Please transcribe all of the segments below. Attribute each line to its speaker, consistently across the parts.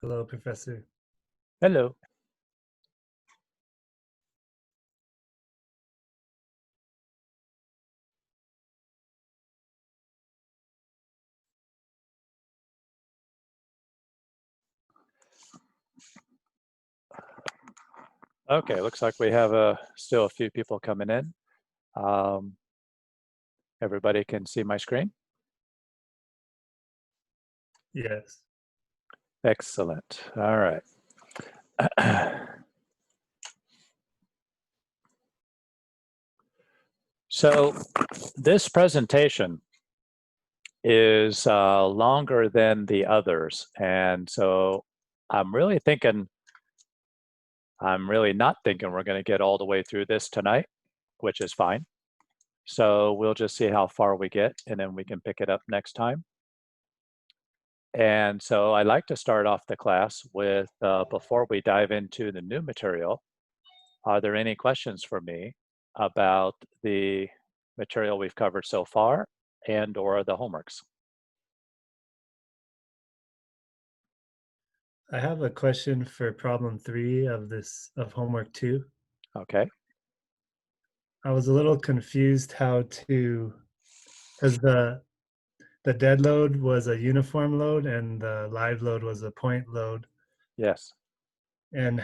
Speaker 1: Hello, Professor.
Speaker 2: Hello. Okay, looks like we have still a few people coming in. Um, Everybody can see my screen?
Speaker 1: Yes.
Speaker 2: Excellent. All right. So this presentation is longer than the others. And so I'm really not thinking we're going to get all the way through this tonight, which is fine. So we'll just see how far we get, and then we can pick it up next time. And so I like to start off the class with, before we dive into the new material, are there any questions for me about the material we've covered so far and or the homeworks?
Speaker 1: I have a question for problem 3 of homework 2.
Speaker 2: Okay,
Speaker 1: I was a little confused how to, because the dead load was a uniform load and the live load was a point load.
Speaker 2: yes.
Speaker 1: And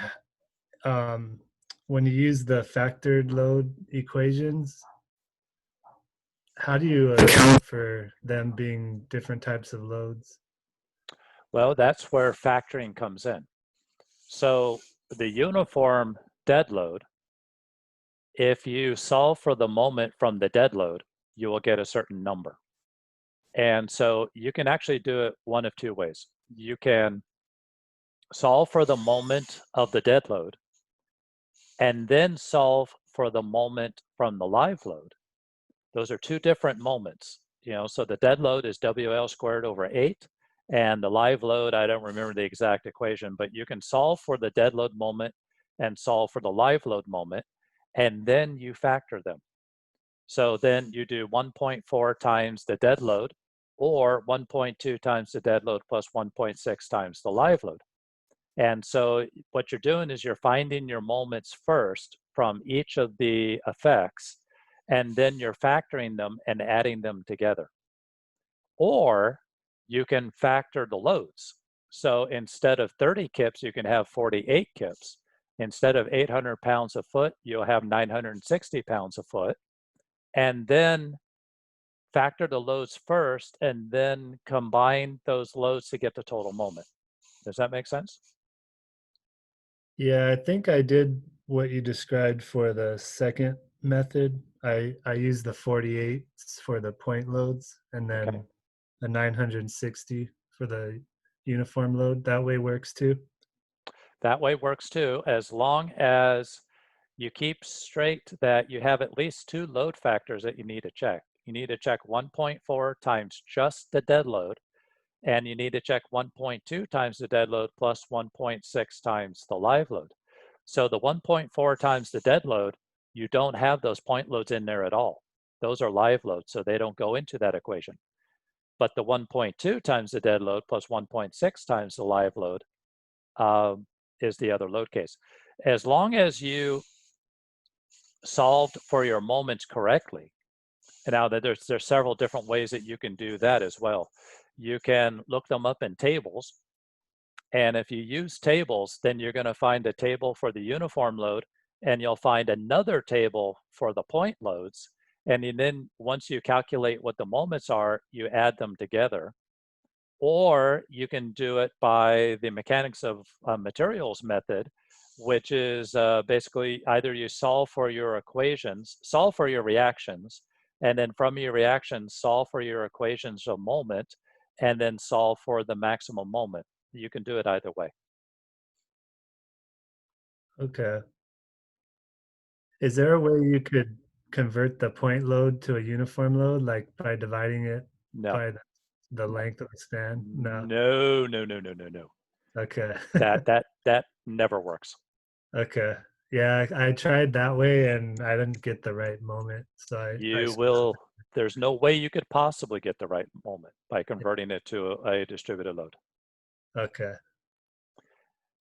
Speaker 1: um, when you use the factored load equations, how do you account for them being different types of loads?
Speaker 2: Well, that's where factoring comes in. So the uniform dead load, if you solve for the moment from the dead load, you will get a certain number. And so you can actually do it one of two ways. You can solve for the moment of the dead load and then solve for the moment from the live load. Those are two different moments. So the dead load is WL squared over 8, and the live load, I don't remember the exact equation, but you can solve for the dead load moment and solve for the live load moment, and then you factor them. So then you do 1.4 times the dead load, or 1.2 times the dead load plus 1.6 times the live load. And so what you're doing is you're finding your moments first from each of the effects, and then you're factoring them and adding them together. Or you can factor the loads. So instead of 30 kips, you can have 48 kips. Instead of 800 pounds a foot, you'll have 960 pounds a foot. And then factor the loads first and then combine those loads to get the total moment. Does that make sense?
Speaker 1: Yeah, I think I did what you described for the second method. I used the 48 for the point loads and
Speaker 2: Okay.
Speaker 1: then the 960 for the uniform load. That way works too.
Speaker 2: That way works too, as long as you keep straight that you have at least two load factors that you need to check. You need to check 1.4 times just the dead load, and you need to check 1.2 times the dead load plus 1.6 times the live load. So the 1.4 times the dead load, you don't have those point loads in there at all. Those are live loads, so they don't go into that equation. But the 1.2 times the dead load plus 1.6 times the live load um, is the other load case. As long as you solved for your moments correctly, and now that there's several different ways that you can do that as well. You can look them up in tables, and if you use tables, then you're going to find a table for the uniform load, and you'll find another table for the point loads. And then once you calculate what the moments are, you add them together. Or you can do it by the mechanics of materials method, which is basically either you solve for your equations, solve for your reactions, and then from your reactions, solve for your equations of moment, and then solve for the maximum moment. You can do it either way.
Speaker 1: Okay. Is there a way you could convert the point load to a uniform load, like by dividing it
Speaker 2: No,
Speaker 1: by the length of the span? No.
Speaker 2: no, no, no, no, no, no.
Speaker 1: Okay.
Speaker 2: That never works.
Speaker 1: Okay. Yeah, I tried that way and I didn't get the right moment. So I
Speaker 2: You
Speaker 1: switched.
Speaker 2: will, there's no way you could possibly get the right moment by converting it to a distributed load.
Speaker 1: Okay.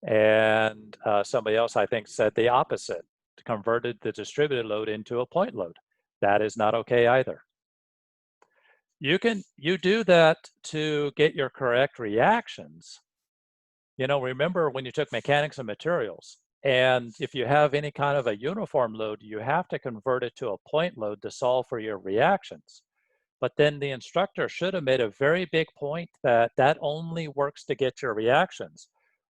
Speaker 2: And somebody else, I think, said the opposite, converted the distributed load into a point load. That is not okay either. You do that to get your correct reactions. You know, remember when you took mechanics and materials, and if you have any kind of a uniform load, you have to convert it to a point load to solve for your reactions. But then the instructor should have made a very big point that that only works to get your reactions.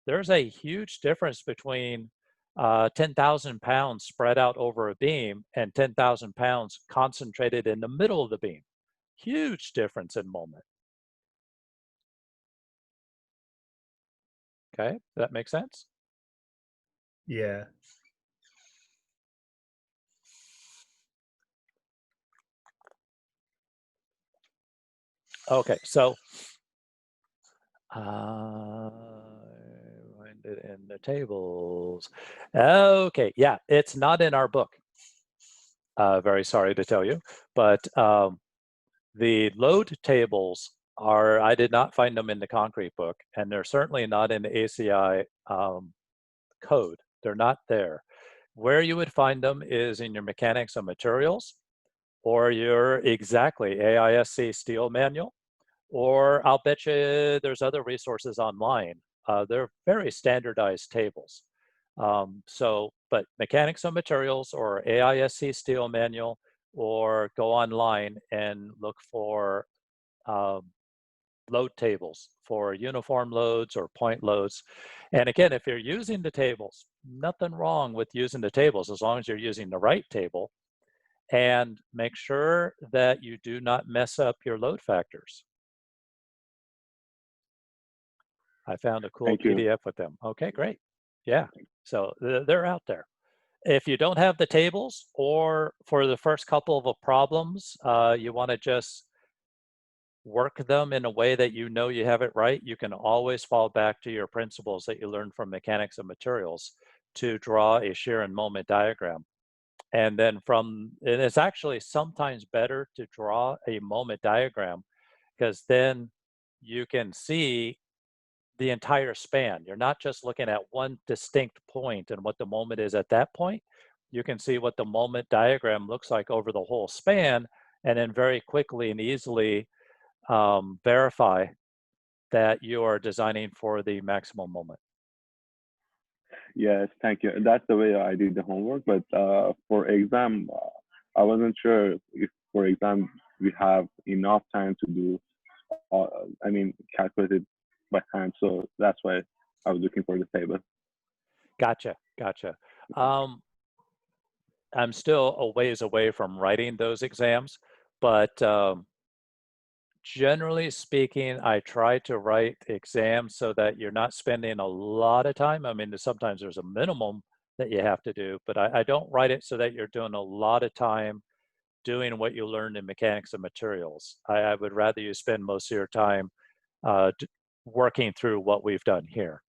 Speaker 2: There's a huge difference between 10,000 pounds spread out over a beam and 10,000 pounds concentrated in the middle of the beam. Huge difference in moment. Okay, does that make sense?
Speaker 1: Yeah.
Speaker 2: Okay, so find it in the tables. Okay, yeah, it's not in our book. Very sorry to tell you, but the load tables are, I did not find them in the concrete book, and they're certainly not in the ACI code. They're not there. Where you would find them is in your mechanics and materials, or your exactly AISC steel manual, or I'll bet you there's other resources online. They're very standardized tables. But mechanics and materials or AISC steel manual, or go online and look for load tables for uniform loads or point loads. And again, if you're using the tables, nothing wrong with using the tables as long as you're using the right table, and make sure that you do not mess up your load factors. I found a cool
Speaker 3: Thank you.
Speaker 2: PDF with them. Okay, great. Yeah, so they're out there. If you don't have the tables, or for the first couple of problems, you want to just work them in a way that you know you have it right, you can always fall back to your principles that you learned from mechanics and materials to draw a shear and moment diagram. And then and it's actually sometimes better to draw a moment diagram, because then you can see the entire span. You're not just looking at one distinct point and what the moment is at that point. You can see what the moment diagram looks like over the whole span, and then very quickly and easily verify that you are designing for the maximum moment.
Speaker 3: Yes, thank you. That's the way I did the homework. But for exam, I wasn't sure if for exam we have enough time to do, I mean, calculate it by hand. So that's why I was looking for the table.
Speaker 2: Gotcha. I'm still a ways away from writing those exams, but generally speaking, I try to write exams so that you're not spending a lot of time. I mean, sometimes there's a minimum that you have to do, but I don't write it so that you're doing a lot of time doing what you learned in mechanics and materials. I would rather you spend most of your time working through what we've done here.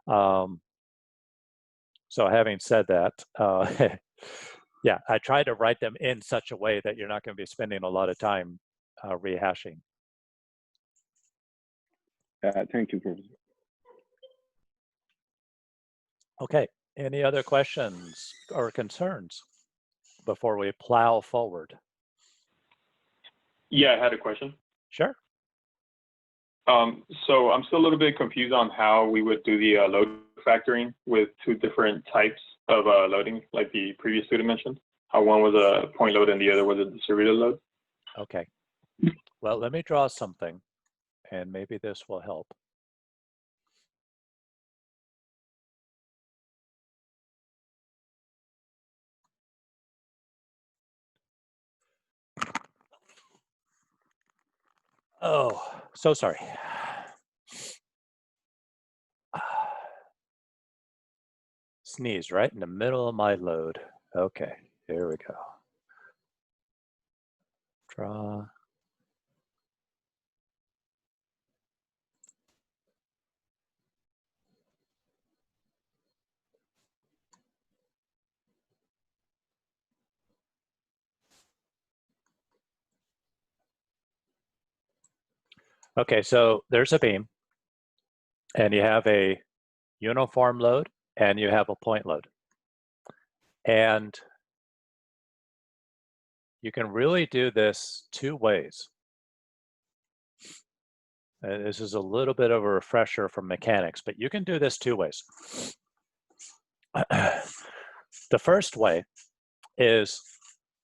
Speaker 2: So having said that, yeah, I try to write them in such a way that you're not going to be spending a lot of time rehashing.
Speaker 3: Thank you, Professor.
Speaker 2: Okay, any other questions or concerns before we plow forward?
Speaker 4: Yeah, I had a question.
Speaker 2: Sure.
Speaker 4: So I'm still a little bit confused on how we would do the load factoring with two different types of loading, like the previous student mentioned, how one was a point load and the other was a distributed load.
Speaker 2: Okay. Well, let me draw something, and maybe this will help. Oh, so sorry. Sneeze right in the middle of my load. Okay, here we go. Draw. Okay, so there's a beam, and you have a uniform load and you have a point load. And you can really do this two ways. This is a little bit of a refresher from mechanics, but you can do this two ways. The first way is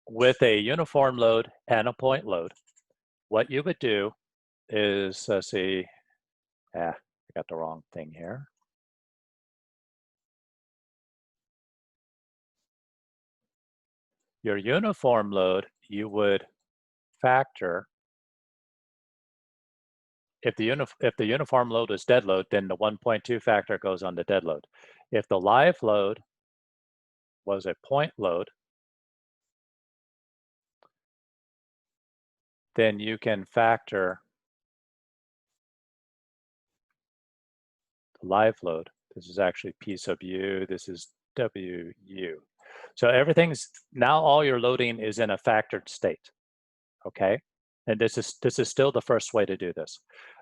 Speaker 2: with a uniform load and a point load. What you would do is, I got the wrong thing here. Your uniform load, you would factor. If the uniform load is dead load, then the 1.2 factor goes on the dead load. If the live load was a point load, then you can factor the live load. This is actually P sub U, this is WU. So everything's, now all your loading is in a factored state, okay? And this is still the first way to do this.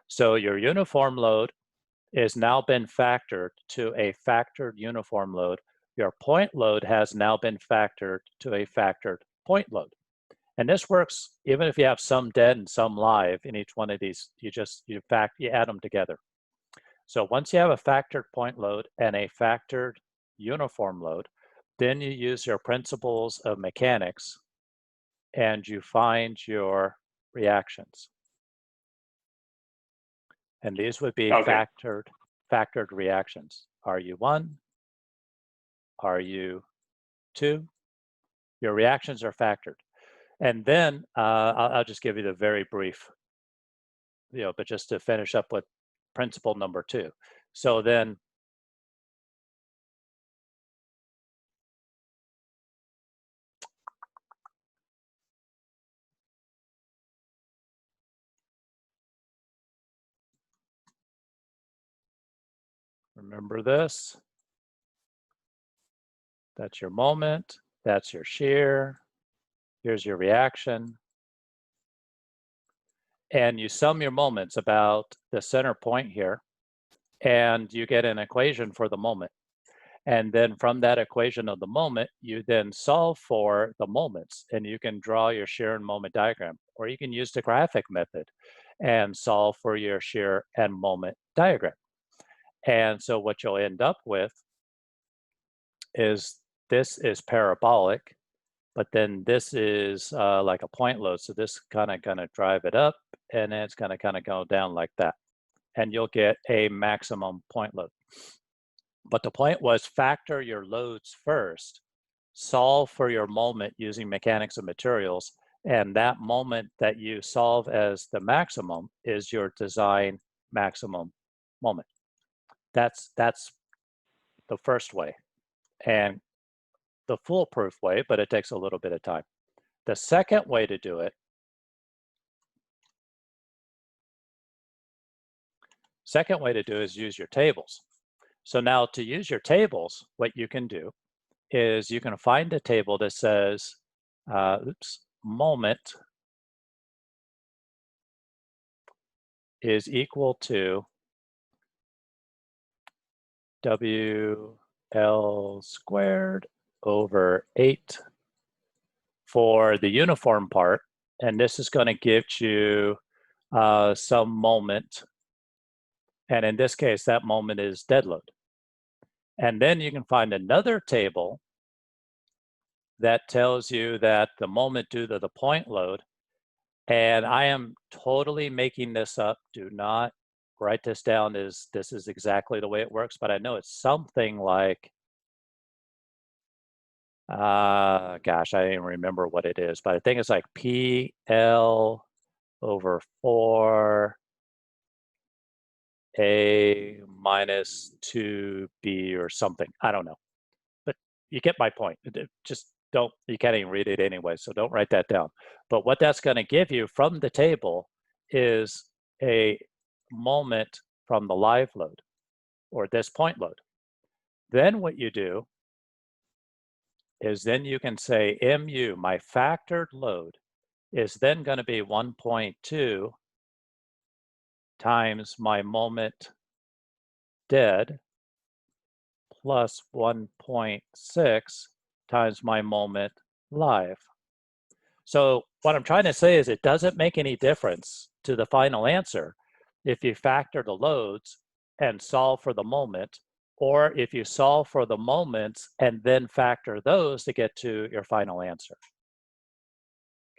Speaker 2: So your uniform load is now been factored to a factored uniform load. Your point load has now been factored to a factored point load. And this works even if you have some dead and some live in each one of these, you add them together. So once you have a factored point load and a factored uniform load, then you use your principles of mechanics and you find your reactions. And these would be factored reactions. RU1, RU2, your reactions are factored. And then I'll just give you the very brief, but just to finish up with principle number 2. So then remember this. That's your moment. That's your shear. Here's your reaction. And you sum your moments about the center point here, and you get an equation for the moment. And then from that equation of the moment, you then solve for the moments, and you can draw your shear and moment diagram, or you can use the graphic method and solve for your shear and moment diagram. And so what you'll end up with is this is parabolic, but then this is like a point load. So this kind of gonna drive it up, and then it's gonna kind of go down like that. And you'll get a maximum point load. But the point was factor your loads first, solve for your moment using mechanics of materials, and that moment that you solve as the maximum is your design maximum moment. That's the first way, and the foolproof way, but it takes a little bit of time. The second way to do it, is use your tables. So now to use your tables, what you can do is you can find a table that says, moment is equal to WL squared over 8 for the uniform part. And this is going to give you some moment. And in this case, that moment is dead load. And then you can find another table that tells you that the moment due to the point load, and I am totally making this up. Do not write this down as this is exactly the way it works, but I know it's something like, gosh, I didn't remember what it is, but I think it's like PL over 4 A minus 2B or something. I don't know, but you get my point. Just don't, you can't even read it anyway, so don't write that down. But what that's going to give you from the table is a moment from the live load or this point load. Then what you do is then you can say MU, my factored load, is then going to be 1.2 times my moment dead plus 1.6 times my moment live. So what I'm trying to say is it doesn't make any difference to the final answer if you factor the loads and solve for the moment, or if you solve for the moments and then factor those to get to your final answer.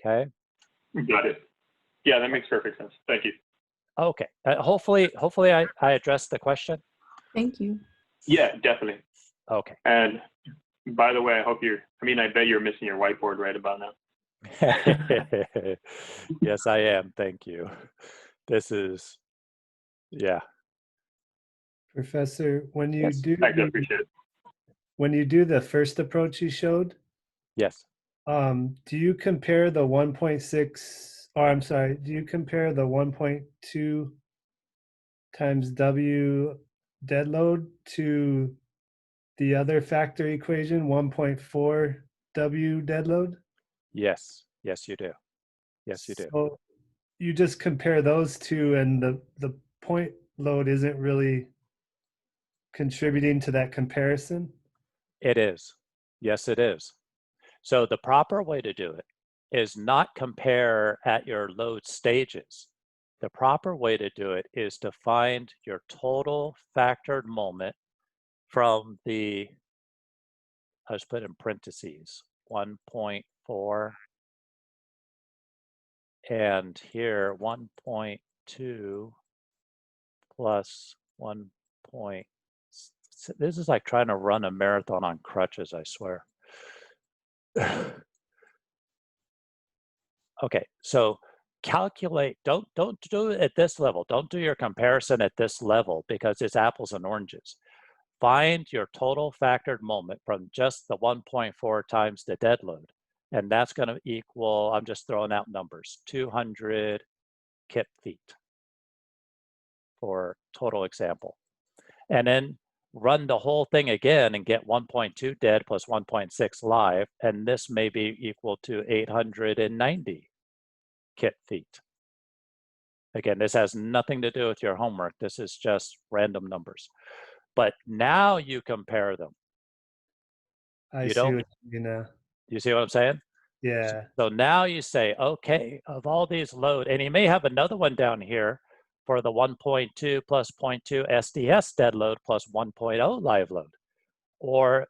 Speaker 2: Okay?
Speaker 4: Got it. Yeah, that makes perfect sense. Thank you.
Speaker 2: Okay. Hopefully I addressed the question.
Speaker 5: Thank you.
Speaker 4: Yeah, definitely.
Speaker 2: Okay.
Speaker 4: And by the way, I bet you're missing your whiteboard right about now.
Speaker 2: Yes, I am. Thank you. This is, yeah.
Speaker 1: Professor, when you
Speaker 2: Yes.
Speaker 1: do
Speaker 4: Thanks, I appreciate it.
Speaker 1: when you do the first approach you showed,
Speaker 2: Yes.
Speaker 1: do you compare the 1.6, or I'm sorry, do you compare the 1.2 times W dead load to the other factor equation, 1.4 W dead load?
Speaker 2: Yes. Yes, you do. Yes, you do.
Speaker 1: So you just compare those two, and the point load isn't really contributing to that comparison?
Speaker 2: It is. Yes, it is. So the proper way to do it is not compare at your load stages. The proper way to do it is to find your total factored moment from the, I just put in parentheses, 1.4, and here 1.2 plus 1. This is like trying to run a marathon on crutches, I swear. Okay, so calculate, don't do it at this level. Don't do your comparison at this level because it's apples and oranges. Find your total factored moment from just the 1.4 times the dead load. And that's going to equal, I'm just throwing out numbers, 200 kip feet for total example. And then run the whole thing again and get 1.2 dead plus 1.6 live. And this may be equal to 890 kip feet. Again, this has nothing to do with your homework. This is just random numbers. But now you compare them.
Speaker 1: I
Speaker 2: You
Speaker 1: see
Speaker 2: don't,
Speaker 1: what you know.
Speaker 2: you see what I'm saying?
Speaker 1: Yeah.
Speaker 2: So now you say, okay, of all these load, and you may have another one down here for the 1.2 plus 0.2 SDS dead load plus 1.0 live load. Or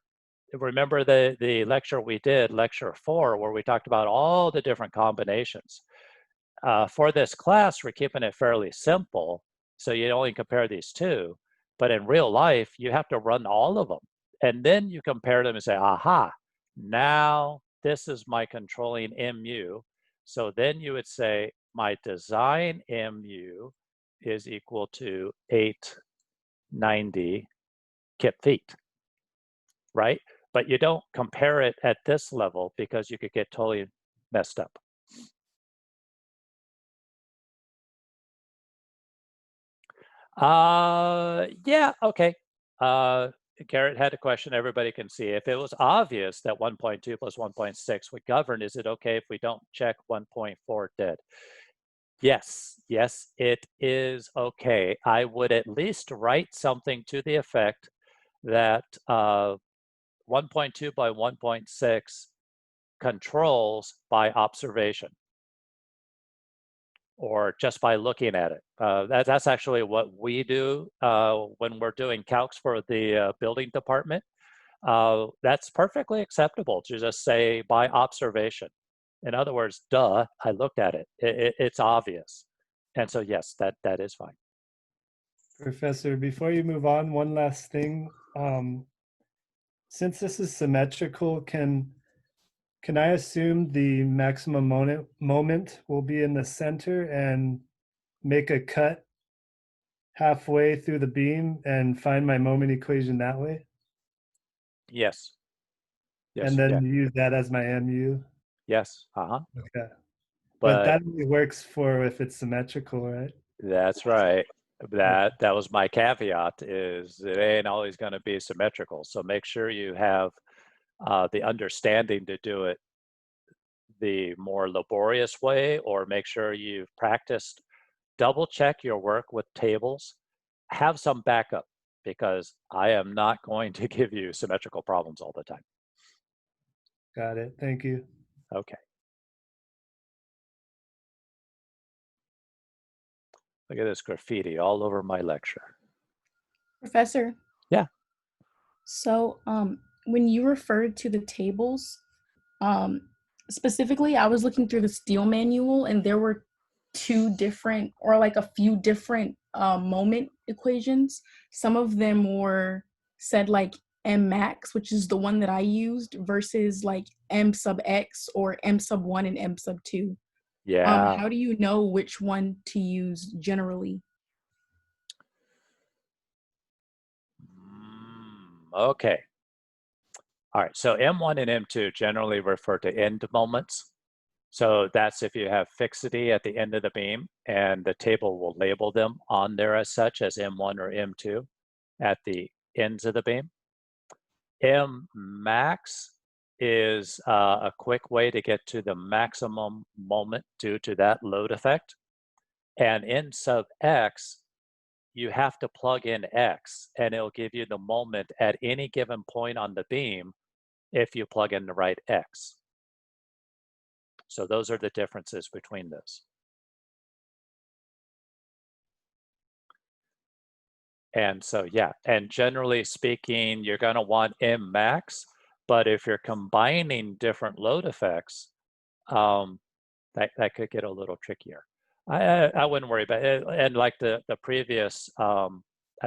Speaker 2: remember the lecture we did, lecture 4, where we talked about all the different combinations. For this class, we're keeping it fairly simple, so you only compare these two. But in real life, you have to run all of them. And then you compare them and say, aha, now this is my controlling MU. So then you would say my design MU is equal to 890 kip feet, right? But you don't compare it at this level because you could get totally messed up. Yeah, okay. Garrett had a question everybody can see. If it was obvious that 1.2 plus 1.6 would govern, is it okay if we don't check 1.4 dead? Yes, yes, it is okay. I would at least write something to the effect that 1.2 by 1.6 controls by observation, or just by looking at it. That's actually what we do when we're doing calcs for the building department. That's perfectly acceptable to just say by observation. In other words, duh, I looked at it. It's obvious. And so, yes, that is fine.
Speaker 1: Professor, before you move on, one last thing. Since this is symmetrical, can I assume the maximum moment will be in the center and make a cut halfway through the beam and find my moment equation that way?
Speaker 2: Yes. Yes,
Speaker 1: And
Speaker 2: you
Speaker 1: then
Speaker 2: can.
Speaker 1: use that as my MU?
Speaker 2: Yes. Uh-huh.
Speaker 1: Okay. But
Speaker 2: But
Speaker 1: that only works for if it's symmetrical, right?
Speaker 2: that's right. That was my caveat, is it ain't always going to be symmetrical. So make sure you have the understanding to do it the more laborious way, or make sure you've practiced. Double check your work with tables. Have some backup, because I am not going to give you symmetrical problems all the time.
Speaker 1: Got it. Thank you.
Speaker 2: Okay. Look at this graffiti all over my lecture.
Speaker 5: Professor?
Speaker 2: Yeah.
Speaker 5: So, when you referred to the tables, specifically, I was looking through the Steel manual, and there were two different, or like a few different moment equations. Some of them were said like M max, which is the one that I used, versus like M sub x or M sub 1 and M sub 2.
Speaker 2: Yeah.
Speaker 5: How do you know which one to use generally?
Speaker 2: Okay. All right. So M1 and M2 generally refer to end moments. So that's if you have fixity at the end of the beam, and the table will label them on there as such as M1 or M2 at the ends of the beam. M max is a quick way to get to the maximum moment due to that load effect. And N sub x, you have to plug in x, and it'll give you the moment at any given point on the beam if you plug in the right x. So those are the differences between those. And so, yeah, and generally speaking, you're going to want M max, but if you're combining different load effects, that could get a little trickier. I wouldn't worry about it. And like the previous, I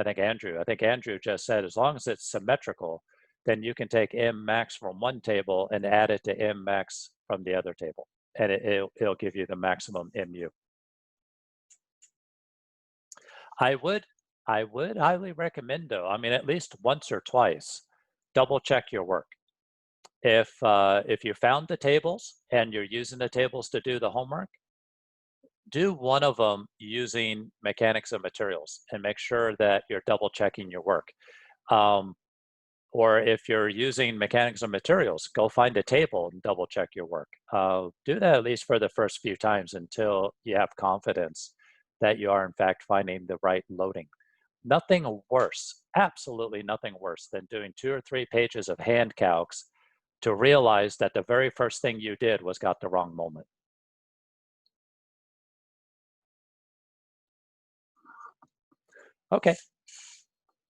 Speaker 2: think Andrew just said, as long as it's symmetrical, then you can take M max from one table and add it to M max from the other table, and it'll give you the maximum MU. I would highly recommend, though, I mean, at least once or twice, double check your work. If you found the tables and you're using the tables to do the homework, do one of them using mechanics of materials and make sure that you're double checking your work. Or if you're using mechanics of materials, go find a table and double check your work. Do that at least for the first few times until you have confidence that you are in fact finding the right loading. Nothing worse, absolutely nothing worse than doing 2 or 3 pages of hand calcs to realize that the very first thing you did was got the wrong moment. Okay,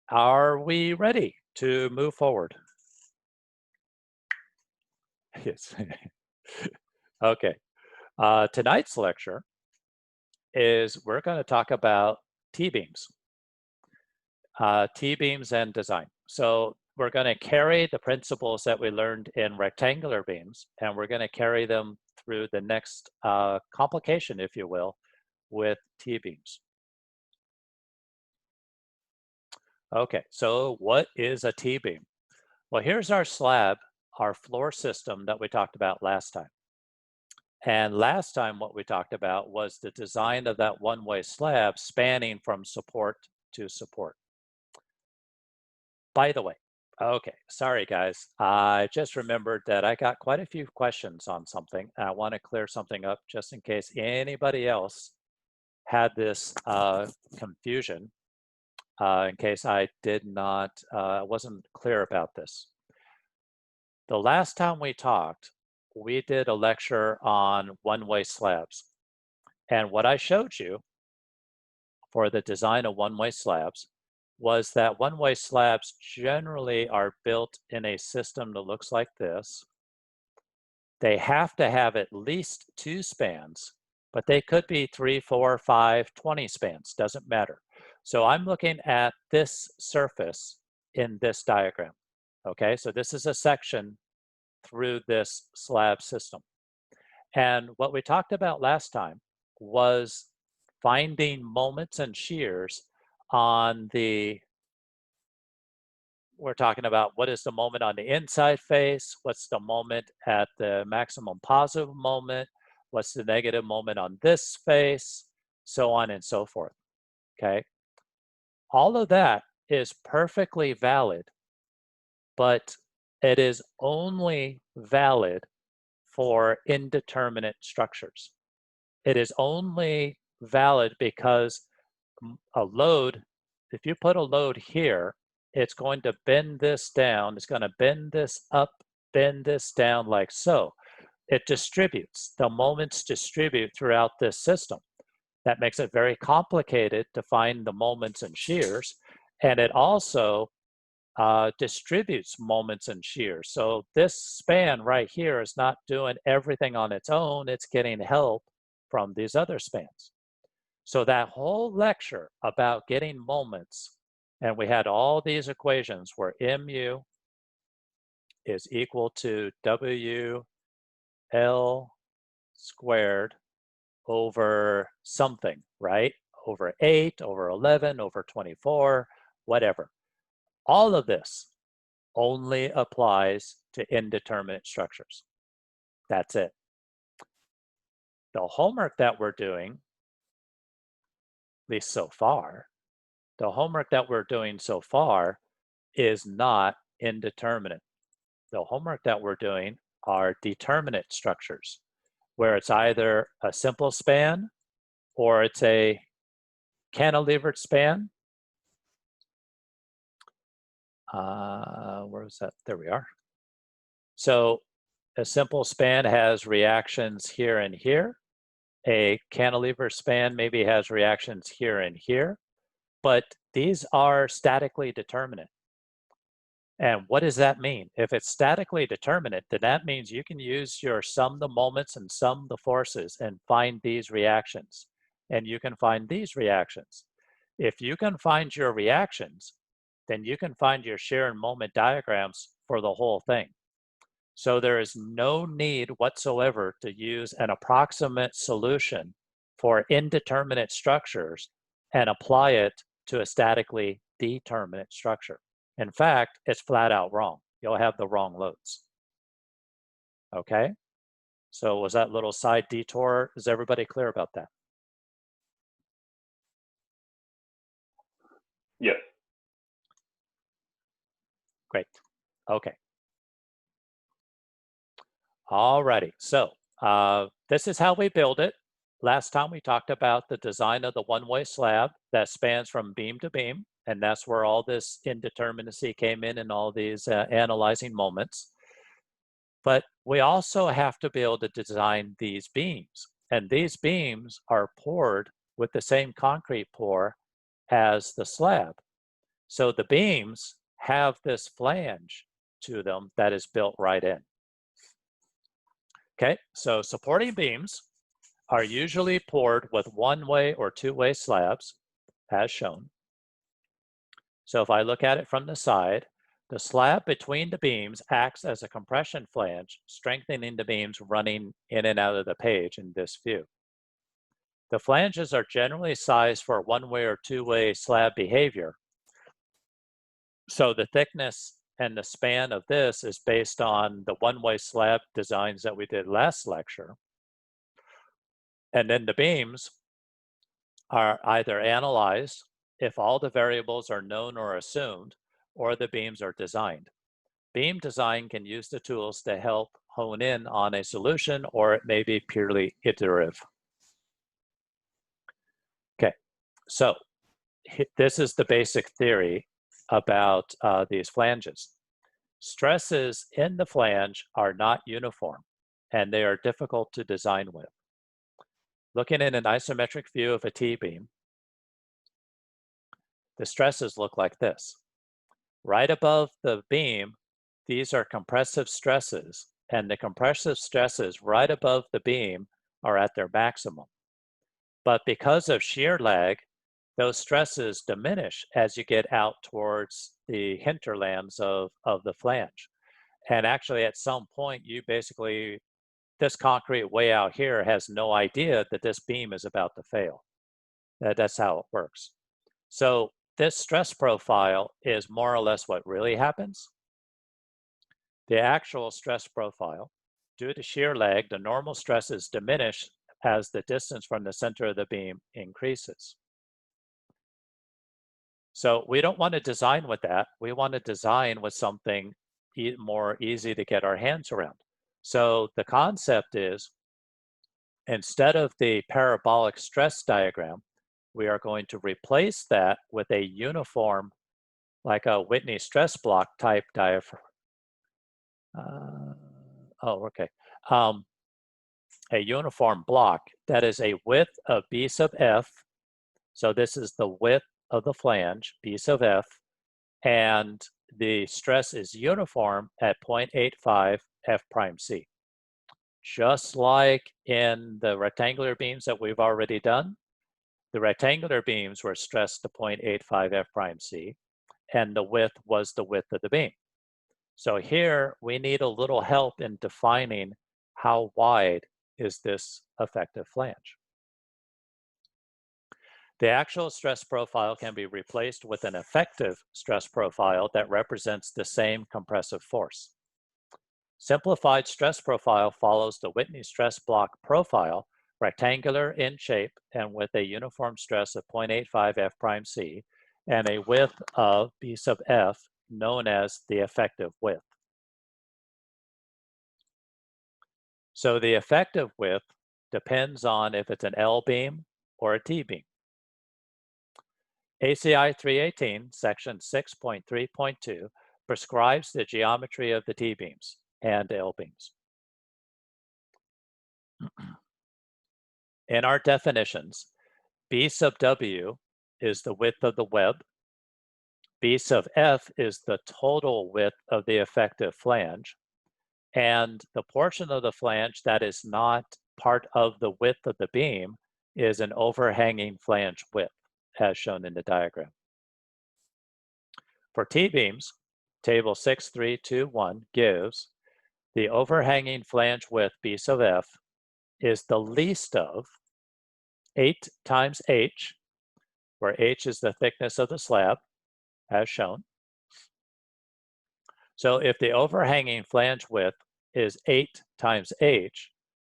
Speaker 2: are we ready to move forward? Yes. Okay, tonight's lecture is we're going to talk about T-beams. T-beams and design. So we're going to carry the principles that we learned in rectangular beams, and we're going to carry them through the next complication, if you will, with T-beams. Okay, so what is a T-beam? Well, here's our slab, our floor system that we talked about last time. And last time what we talked about was the design of that one-way slab spanning from support to support. By the way, okay, sorry guys, I just remembered that I got quite a few questions on something. I want to clear something up just in case anybody else had this confusion, in case I wasn't clear about this. The last time we talked, we did a lecture on one-way slabs. And what I showed you for the design of one-way slabs was that one-way slabs generally are built in a system that looks like this. They have to have at least 2 spans, but they could be 3, 4, 5, 20 spans, doesn't matter. So I'm looking at this surface in this diagram. Okay, so this is a section through this slab system. And what we talked about last time was finding moments and shears on the, we're talking about what is the moment on the inside face, what's the moment at the maximum positive moment, what's the negative moment on this face, so on and so forth, okay? All of that is perfectly valid, but it is only valid for indeterminate structures. It is only valid because a load if you put a load here, it's going to bend this down. It's going to bend this up, bend this down like so. It distributes. The moments distribute throughout this system. That makes it very complicated to find the moments and shears. And it also distributes moments and shears. So this span right here is not doing everything on its own. It's getting help from these other spans. So that whole lecture about getting moments, and we had all these equations where mu is equal to WL squared over something, right? Over 8, over 11, over 24, whatever. All of this only applies to indeterminate structures. That's it. The homework that we're doing, at least so far, the homework that we're doing so far is not indeterminate. The homework that we're doing are determinate structures, where it's either a simple span or it's a cantilevered span. Where is that? There we are. So a simple span has reactions here and here. A cantilever span maybe has reactions here and here, but these are statically determinate. And what does that mean? If it's statically determinate, then that means you can use your sum the moments and sum the forces and find these reactions. And you can find these reactions. If you can find your reactions, then you can find your shear and moment diagrams for the whole thing. So there is no need whatsoever to use an approximate solution for indeterminate structures and apply it to a statically determinate structure. In fact, it's flat out wrong. You'll have the wrong loads. Okay? So was that little side detour? Is everybody clear about that?
Speaker 4: Yes.
Speaker 2: Great. Okay. Alrighty. So this is how we build it. Last time we talked about the design of the one-way slab that spans from beam to beam, and that's where all this indeterminacy came in and all these analyzing moments. But we also have to be able to design these beams, and these beams are poured with the same concrete pour as the slab. So the beams have this flange to them that is built right in. Okay, so supporting beams are usually poured with one-way or two-way slabs, as shown. So if I look at it from the side, the slab between the beams acts as a compression flange, strengthening the beams running in and out of the page in this view. The flanges are generally sized for one-way or two-way slab behavior. So the thickness and the span of this is based on the one-way slab designs that we did last lecture. And then the beams are either analyzed if all the variables are known or assumed, or the beams are designed. Beam design can use the tools to help hone in on a solution, or it may be purely iterative. Okay, so this is the basic theory about these flanges. Stresses in the flange are not uniform, and they are difficult to design with. Looking at an isometric view of a T-beam, the stresses look like this. Right above the beam, these are compressive stresses, and the compressive stresses right above the beam are at their maximum. But because of shear lag, those stresses diminish as you get out towards the hinterlands of the flange. And actually, at some point, you basically, this concrete way out here has no idea that this beam is about to fail. That's how it works. So this stress profile is more or less what really happens. The actual stress profile, due to shear lag, the normal stresses diminish as the distance from the center of the beam increases. So we don't want to design with that. We want to design with something more easy to get our hands around. So the concept is, instead of the parabolic stress diagram, we are going to replace that with a uniform, like a Whitney stress block type diaphragm. Okay. A uniform block that is a width of B sub F. So this is the width of the flange, B sub F, and the stress is uniform at 0.85 F prime C. Just like in the rectangular beams that we've already done, the rectangular beams were stressed to 0.85 F prime C, and the width was the width of the beam. So here we need a little help in defining how wide is this effective flange. The actual stress profile can be replaced with an effective stress profile that represents the same compressive force. Simplified stress profile follows the Whitney stress block profile, rectangular in shape and with a uniform stress of 0.85 F prime C and a width of B sub F known as the effective width. So the effective width depends on if it's an L beam or a T beam. ACI 318, section 6.3.2 prescribes the geometry of the T beams and L beams. In our definitions, B sub W is the width of the web. B sub F is the total width of the effective flange. And the portion of the flange that is not part of the width of the beam is an overhanging flange width, as shown in the diagram. For T-beams, table 6321 gives the overhanging flange width B sub F is the least of 8 times H, where H is the thickness of the slab, as shown. So if the overhanging flange width is 8 times H,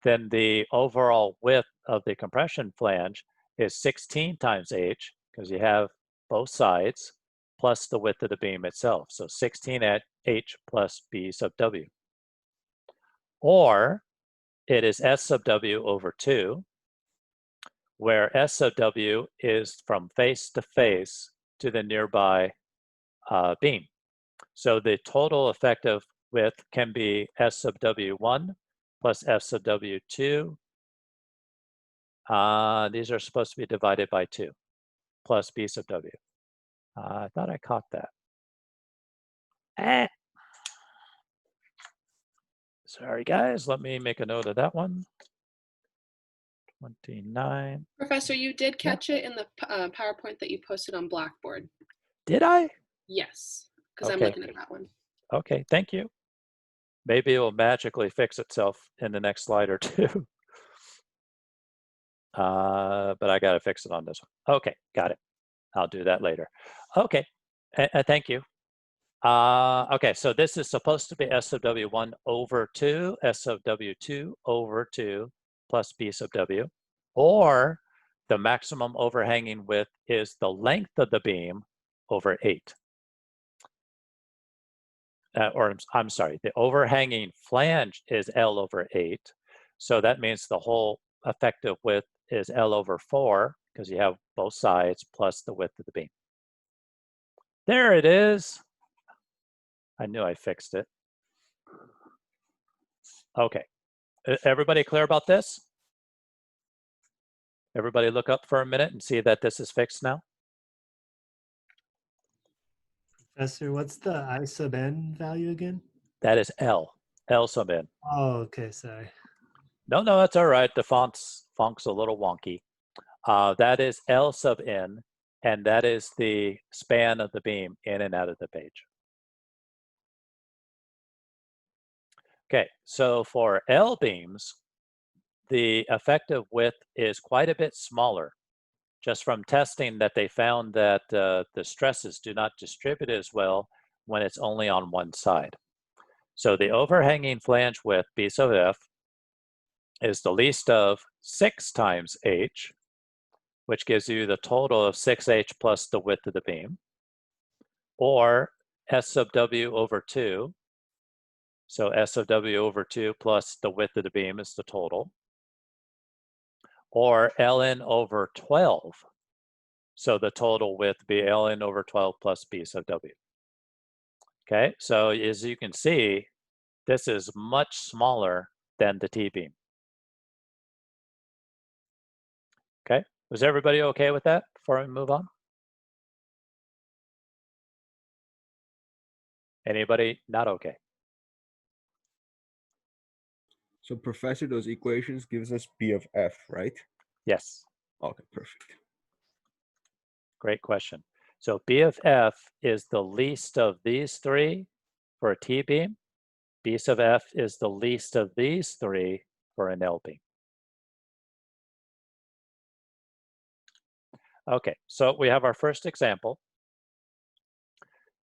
Speaker 2: then the overall width of the compression flange is 16 times H, because you have both sides, plus the width of the beam itself. So 16 at H plus B sub W. Or it is S sub W over 2, where S sub W is from face to face to the nearby beam. So the total effective width can be S sub W1 plus F sub W2. These are supposed to be divided by 2, plus B sub W. I thought I caught that. Sorry, guys. Let me make a note of that one. 29.
Speaker 6: Professor, you did catch it in the PowerPoint that you posted on Blackboard.
Speaker 2: Did I?
Speaker 6: Yes, because I'm
Speaker 2: Okay.
Speaker 6: looking at that one.
Speaker 2: Okay, thank you. Maybe it will magically fix itself in the next slide or two. But I got to fix it on this one. Okay, got it. I'll do that later. Okay, thank you. Okay, so this is supposed to be S sub W1 over 2, S sub W2 over 2, plus B sub W. Or the maximum overhanging width is the length of the beam over 8. Or I'm sorry, the overhanging flange is L over 8. So that means the whole effective width is L over 4, because you have both sides plus the width of the beam. There it is. I knew I fixed it. Okay, everybody clear about this? Everybody look up for a minute and see that this is fixed now?
Speaker 7: Professor, what's the I sub n value again?
Speaker 2: That is L sub n.
Speaker 7: Oh, okay, sorry.
Speaker 2: No, that's all right. The font's a little wonky. That is L sub n, and that is the span of the beam in and out of the page. Okay, so for L beams, the effective width is quite a bit smaller, just from testing that they found that the stresses do not distribute as well when it's only on one side. So the overhanging flange width, B sub F, is the least of 6 times H, which gives you the total of 6H plus the width of the beam, or S sub W over 2. So S sub W over 2 plus the width of the beam is the total, or ln over 12. So the total width be ln over 12 plus b sub w. Okay, so as you can see, this is much smaller than the T-beam. Okay, was everybody okay with that before we move on? Anybody not okay?
Speaker 8: So professor, those equations gives us P of F, right?
Speaker 2: Yes,
Speaker 8: Okay, perfect.
Speaker 2: great question. So B of F is the least of these three for a T-beam. B sub F is the least of these three for an L-beam. Okay, so we have our first example.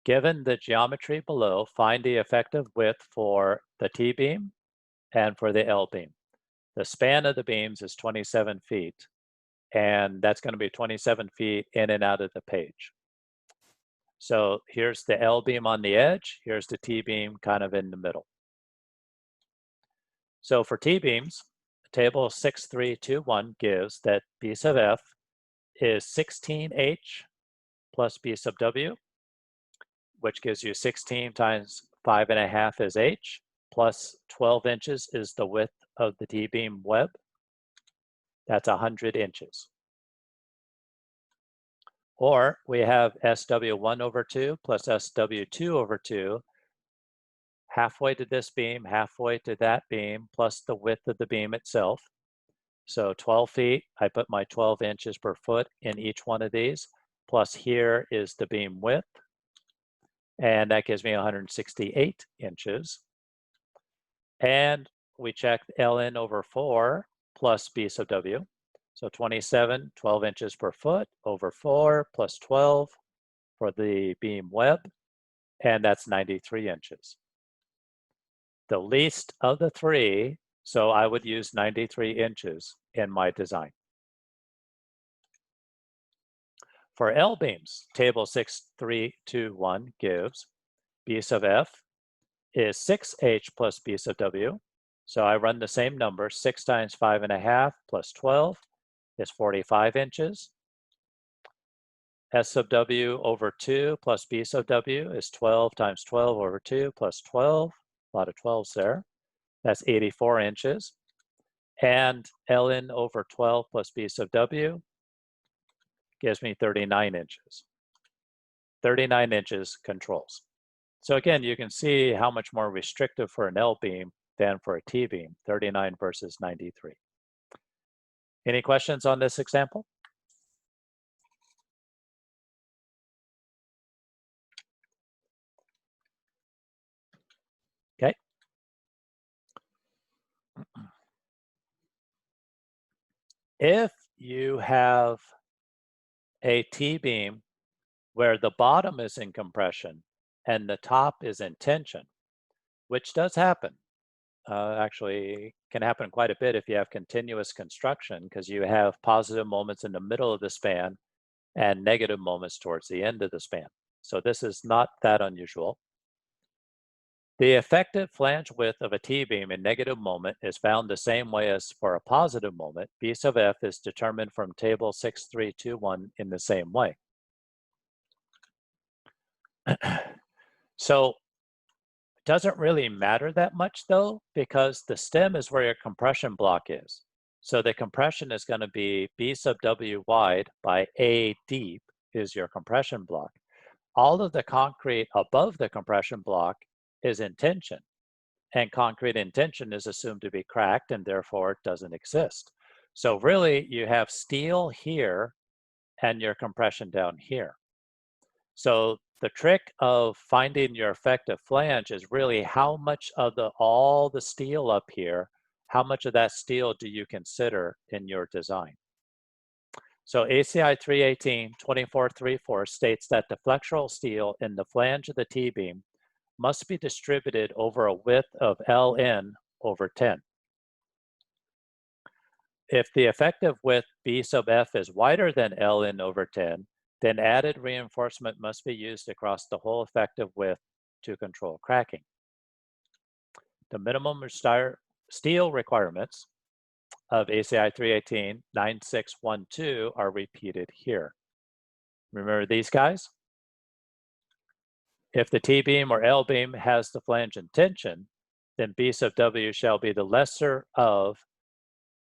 Speaker 2: Given the geometry below, find the effective width for the T-beam and for the L-beam. The span of the beams is 27 feet, and that's going to be 27 feet in and out of the page. So here's the L-beam on the edge, here's the T-beam kind of in the middle. So for T-beams, table 6321 gives that B sub F is 16H plus B sub W, which gives you 16 times 5.5 is H, plus 12 inches is the width of the T-beam web. That's 100 inches. Or we have SW1 over 2 plus SW2 over 2, halfway to this beam, halfway to that beam, plus the width of the beam itself. So 12 feet, I put my 12 inches per foot in each one of these, plus here is the beam width, and that gives me 168 inches. And we checked ln over 4 plus b sub w. So 27, 12 inches per foot over 4 plus 12 for the beam web, and that's 93 inches. The least of the three, so I would use 93 inches in my design. For L-beams, table 6321 gives B sub F is 6H plus B sub W. So I run the same number, 6 times 5.5 plus 12 is 45 inches. S sub W over 2 plus B sub W is 12 times 12 over 2 plus 12. A lot of 12s there. That's 84 inches. And ln over 12 plus B sub W gives me 39 inches. 39 inches controls. So again, you can see how much more restrictive for an L-beam than for a T-beam, 39 versus 93. Any questions on this example? Okay. If you have a T-beam where the bottom is in compression and the top is in tension, which does happen, actually can happen quite a bit if you have continuous construction, because you have positive moments in the middle of the span and negative moments towards the end of the span. So this is not that unusual. The effective flange width of a T-beam in negative moment is found the same way as for a positive moment. B sub F is determined from table 6321 in the same way. So it doesn't really matter that much though, because the stem is where your compression block is. So the compression is going to be B sub W wide by A deep is your compression block. All of the concrete above the compression block is in tension, and concrete in tension is assumed to be cracked and therefore it doesn't exist. So really you have steel here and your compression down here. So the trick of finding your effective flange is really how much of all the steel up here, how much of that steel do you consider in your design? So ACI 318-2434 states that the flexural steel in the flange of the T-beam must be distributed over a width of ln over 10. If the effective width B sub F is wider than ln over 10, then added reinforcement must be used across the whole effective width to control cracking. The minimum steel requirements of ACI 318-9612 are repeated here. Remember these guys? If the T-beam or L-beam has the flange in tension, then B sub W shall be the lesser of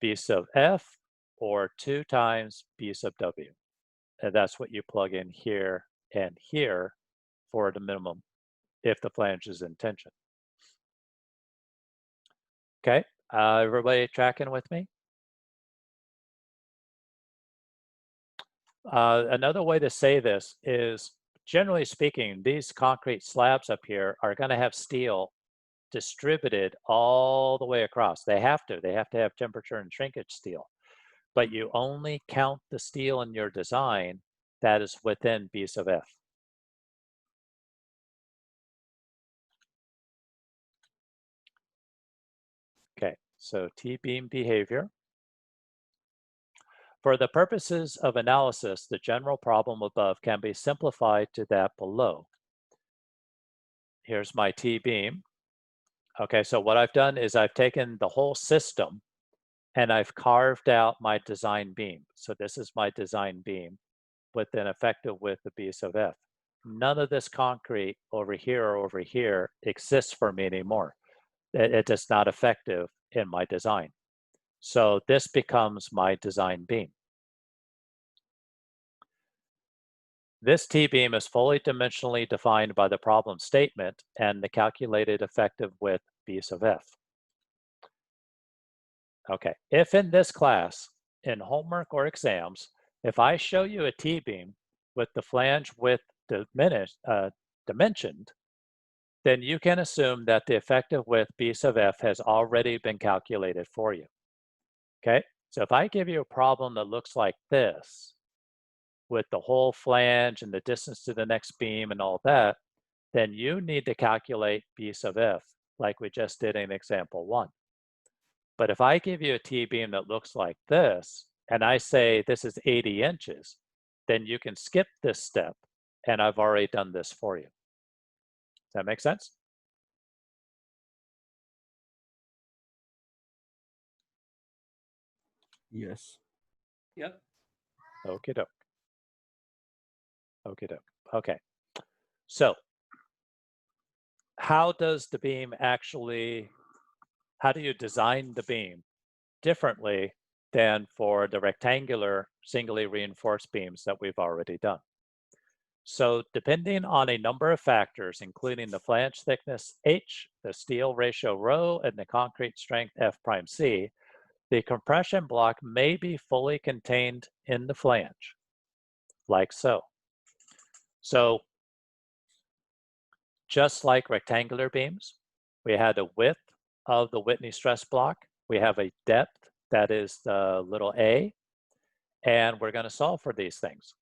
Speaker 2: B sub F or 2 times B sub W. And that's what you plug in here and here for the minimum if the flange is in tension. Okay, everybody tracking with me? Another way to say this is, generally speaking, these concrete slabs up here are going to have steel distributed all the way across. They have to have temperature and shrinkage steel. But you only count the steel in your design that is within B sub F. Okay, so T-beam behavior. For the purposes of analysis, the general problem above can be simplified to that below. Here's my T-beam. Okay, so what I've done is I've taken the whole system and I've carved out my design beam. So this is my design beam with an effective width of B sub F. None of this concrete over here or over here exists for me anymore. It is not effective in my design. So this becomes my design beam. This T-beam is fully dimensionally defined by the problem statement and the calculated effective width B sub F. Okay, if in this class, in homework or exams, if I show you a T-beam with the flange width dimensioned, then you can assume that the effective width B sub F has already been calculated for you. Okay, so if I give you a problem that looks like this, with the whole flange and the distance to the next beam and all that, then you need to calculate B sub F like we just did in example 1. But if I give you a T-beam that looks like this, and I say this is 80 inches, then you can skip this step, and I've already done this for you. Does that make sense?
Speaker 8: Yes.
Speaker 7: Yep.
Speaker 2: Okie doke. Okie doke. Okay. So how does the beam actually, how do you design the beam differently than for the rectangular singly reinforced beams that we've already done? So depending on a number of factors, including the flange thickness H, the steel ratio rho, and the concrete strength F prime C, the compression block may be fully contained in the flange, like so. So just like rectangular beams, we had a width of the Whitney stress block. We have a depth, that is the little a, and we're going to solve for these things.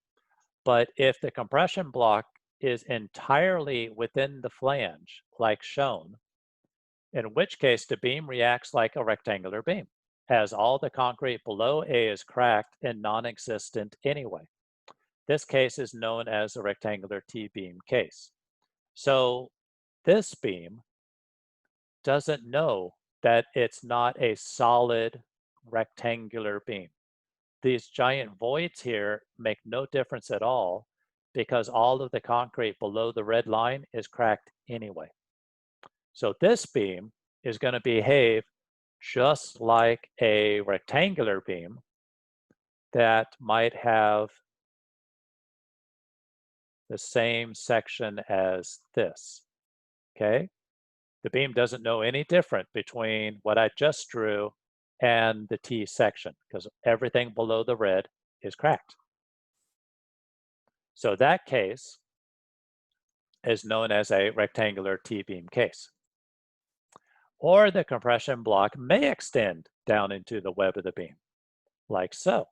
Speaker 2: But if the compression block is entirely within the flange, like shown, in which case the beam reacts like a rectangular beam, as all the concrete below A is cracked and non-existent anyway. This case is known as a rectangular T-beam case. So this beam doesn't know that it's not a solid rectangular beam. These giant voids here make no difference at all because all of the concrete below the red line is cracked anyway. So this beam is going to behave just like a rectangular beam that might have the same section as this, okay? The beam doesn't know any different between what I just drew and the T section because everything below the red is cracked. So that case is known as a rectangular T-beam case. Or the compression block may extend down into the web of the beam, like so.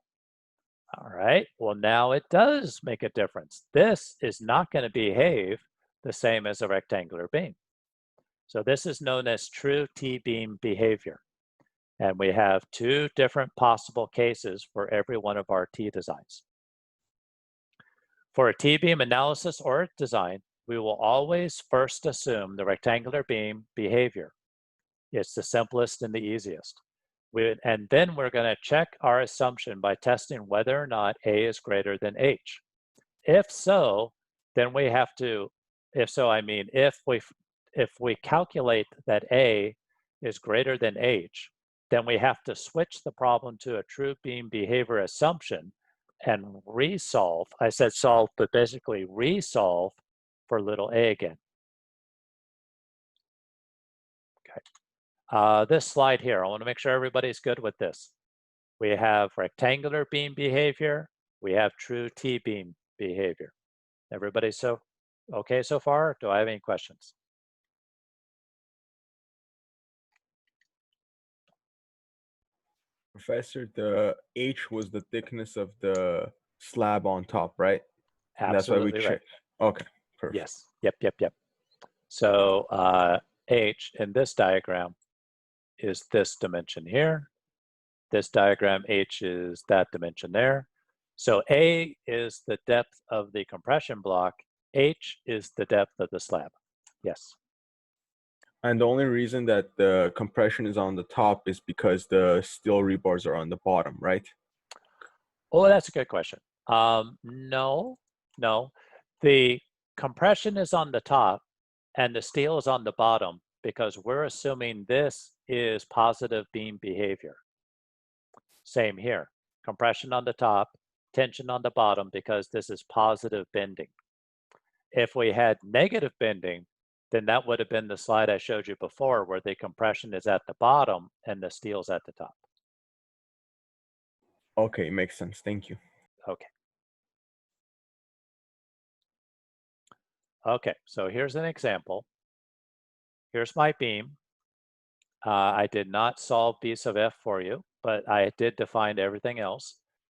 Speaker 2: All right, well now it does make a difference. This is not going to behave the same as a rectangular beam. So this is known as true T-beam behavior. And we have 2 different possible cases for every one of our T designs. For a T-beam analysis or design, we will always first assume the rectangular beam behavior. It's the simplest and the easiest. And then we're going to check our assumption by testing whether or not A is greater than H. If so, then we have to, if so, I mean, if we calculate that A is greater than H, then we have to switch the problem to a true beam behavior assumption and resolve. I said solve, but basically resolve for little a again. Okay. This slide here, I want to make sure everybody's good with this. We have rectangular beam behavior. We have true T-beam behavior. Everybody okay so far? Do I have any questions?
Speaker 8: Professor, the H was the thickness of the slab on top, right? And that's why we
Speaker 2: Absolutely right.
Speaker 8: check. Okay, perfect.
Speaker 2: Yes. Yep. So H in this diagram is this dimension here. This diagram, H is that dimension there. So A is the depth of the compression block. H is the depth of the slab. Yes.
Speaker 8: And the only reason that the compression is on the top is because the steel rebars are on the bottom, right?
Speaker 2: Oh, that's a good question. No. The compression is on the top and the steel is on the bottom because we're assuming this is positive beam behavior. Same here. Compression on the top, tension on the bottom because this is positive bending. If we had negative bending, then that would have been the slide I showed you before where the compression is at the bottom and the steel's at the top.
Speaker 8: Okay, makes sense. Thank you.
Speaker 2: Okay, so here's an example. Here's my beam. I did not solve B sub F for you, but I did define everything else.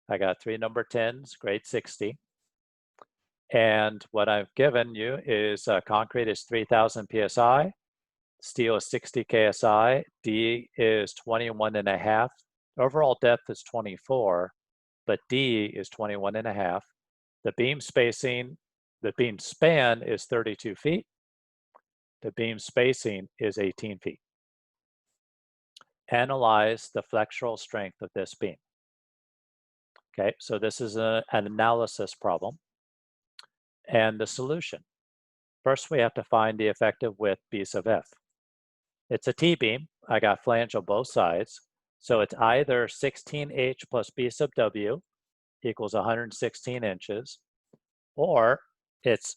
Speaker 2: I got 3 number 10s, grade 60. And what I've given you is concrete is 3,000 PSI, steel is 60 KSI, D is 21.5. Overall depth is 24, but D is 21.5. The beam spacing, the beam span is 32 feet. The beam spacing is 18 feet. Analyze the flexural strength of this beam. Okay, so this is an analysis problem. And the solution. First, we have to find the effective width B sub F. It's a T-beam. I got flange on both sides. So it's either 16H plus B sub W equals 116 inches, or it's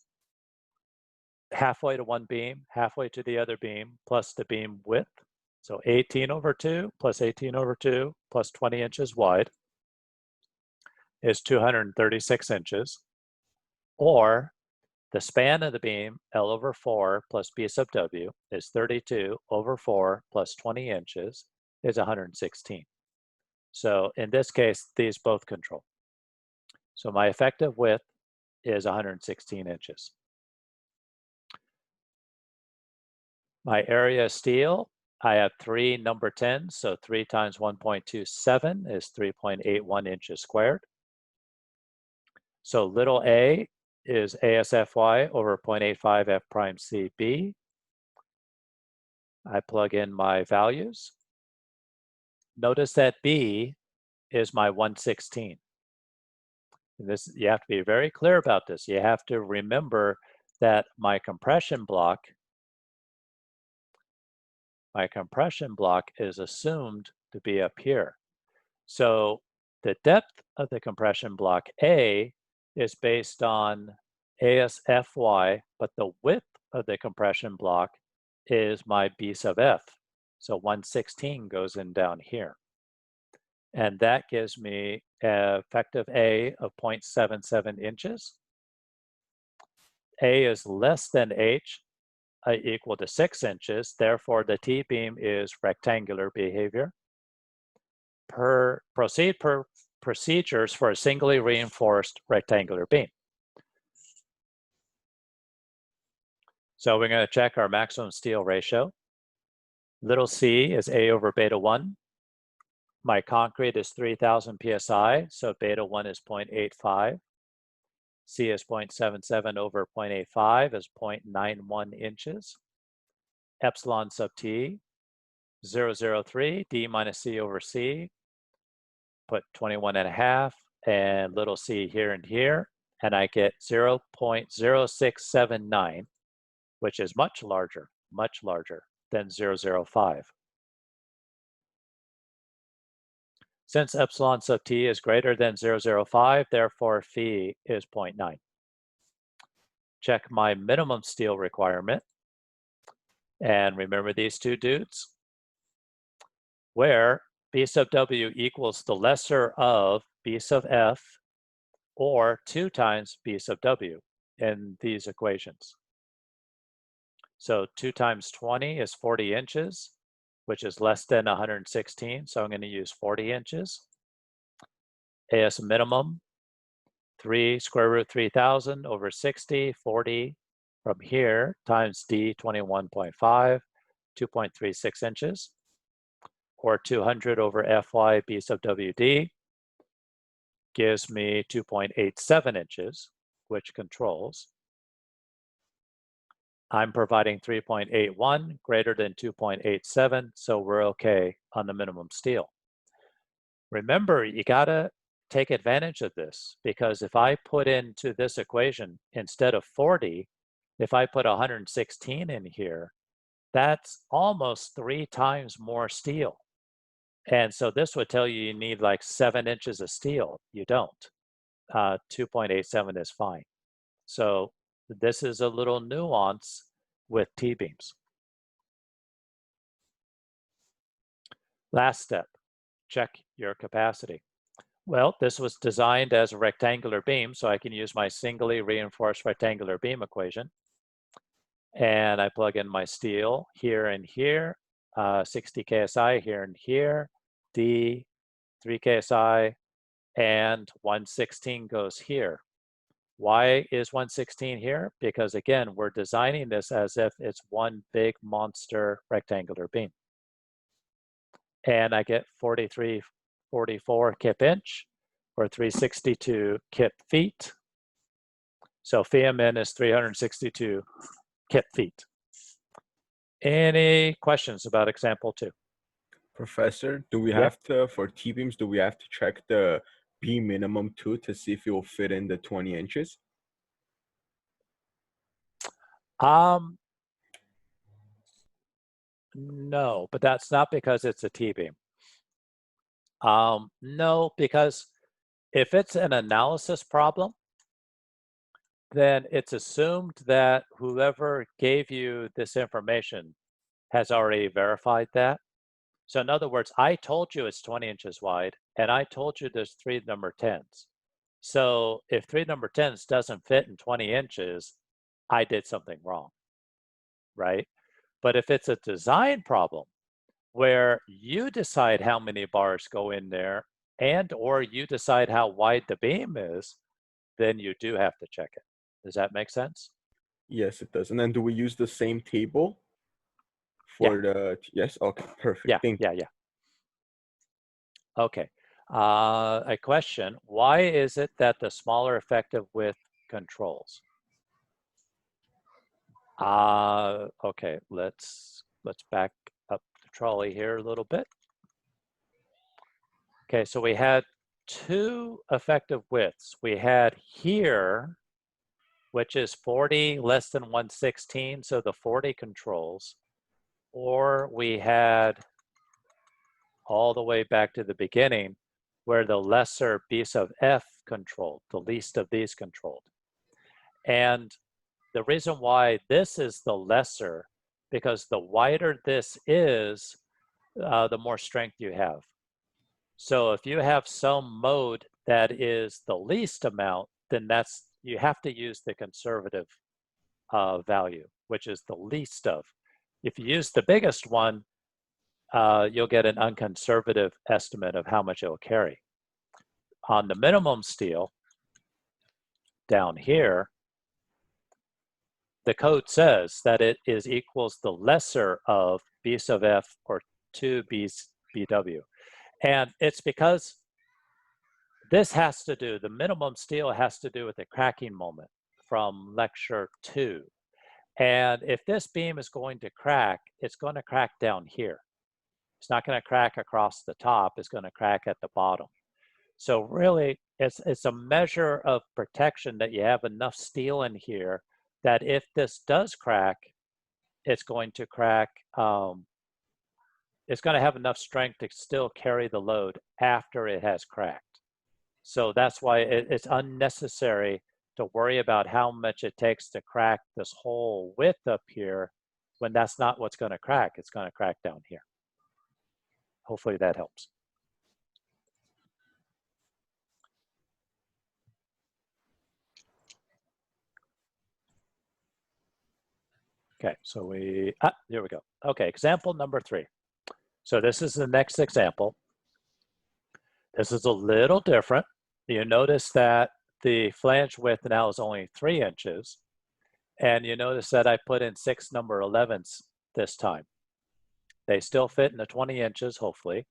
Speaker 2: halfway to one beam, halfway to the other beam, plus the beam width. So 18 over 2 plus 18 over 2 plus 20 inches wide is 236 inches. Or the span of the beam, L over 4 plus B sub W, is 32 over 4 plus 20 inches is 116. So in this case, these both control. So my effective width is 116 inches. My area of steel, I have 3 number 10s, so 3 times 1.27 is 3.81 inches squared. So little a is ASFY over 0.85 F prime CB. I plug in my values. Notice that B is my 116. And this, you have to be very clear about this. You have to remember that my compression block is assumed to be up here. So the depth of the compression block A is based on ASFY, but the width of the compression block is my B sub F. So 116 goes in down here. And that gives me an effective A of 0.77 inches. A is less than H, equal to 6 inches. Therefore, the T-beam is rectangular behavior. Proceed per procedures for a singly reinforced rectangular beam. So we're going to check our maximum steel ratio. Little c is A over beta 1. My concrete is 3,000 PSI, so beta 1 is 0.85. C is 0.77 over 0.85 is 0.91 inches. Epsilon sub t, 0.003, D minus C over C, put 21.5, and little c here and here. and I get 0.0679, which is much larger than 0.005. Since epsilon sub t is greater than 0.005, therefore phi is 0.9. Check my minimum steel requirement. And remember these two dudes? Where B sub w equals the lesser of B sub f or 2 times B sub w in these equations. So 2 times 20 is 40 inches, which is less than 116. So I'm going to use 40 inches. AS minimum, 3 square root 3,000 over 60, 40 from here times D 21.5, 2.36 inches, or 200 over Fy B sub WD gives me 2.87 inches, which controls. I'm providing 3.81 greater than 2.87, so we're okay on the minimum steel. Remember, you gotta take advantage of this, because if I put into this equation, instead of 40, if I put 116 in here, that's almost 3 times more steel. And so this would tell you need like 7 inches of steel. You don't. 2.87 is fine. So this is a little nuance with T-beams. Last step, check your capacity. Well, this was designed as a rectangular beam, so I can use my singly reinforced rectangular beam equation. And I plug in my steel here and here, 60 KSI here and here, D, 3 KSI, and 116 goes here. Why is 116 here? Because again, we're designing this as if it's one big monster rectangular beam. And I get 4344 kip inch or 362 kip feet. So phi min is 362 kip feet. Any questions about example 2?
Speaker 8: Professor, do we have to, for T-beams, do we have to check the B minimum too to see if it will fit in the 20 inches?
Speaker 2: No, but that's not because it's a T-beam. No, because if it's an analysis problem, then it's assumed that whoever gave you this information has already verified that. So in other words, I told you it's 20 inches wide, and I told you there's 3 number 10s. So if 3 number 10s doesn't fit in 20 inches, I did something wrong, right? But if it's a design problem where you decide how many bars go in there and or you decide how wide the beam is, then you do have to check it. Does that make sense?
Speaker 8: Yes, it does. And then do we use the same table for the, yes? Okay, perfect. Thank you.
Speaker 2: Yeah. Okay. A question, why is it that the smaller effective width controls? Okay, let's back up the trolley here a little bit. Okay, so we had 2 effective widths. We had here, which is 40 less than 116, so the 40 controls, or we had all the way back to the beginning where the lesser B sub f controlled, the least of these controlled. And the reason why this is the lesser, because the wider this is, the more strength you have. So if you have some mode that is the least amount, then you have to use the conservative value, which is the least of. If you use the biggest one, you'll get an unconservative estimate of how much it will carry. On the minimum steel, down here, the code says that it is equals the lesser of B sub f or 2 BW. And it's because this has to do, the minimum steel has to do with the cracking moment from lecture 2. And if this beam is going to crack, it's going to crack down here. It's not going to crack across the top, it's going to crack at the bottom. So really, It's a measure of protection that you have enough steel in here that if this does crack, it's going to crack. It's going to have enough strength to still carry the load after it has cracked. So that's why it's unnecessary to worry about how much it takes to crack this whole width up here when that's not what's going to crack. It's going to crack down here. Hopefully that helps. Okay, so here we go. Okay, example number 3. So this is the next example. This is a little different. You notice that the flange width now is only 3 inches. And you notice that I put in 6 number 11s this time. They still fit in the 20 inches, hopefully,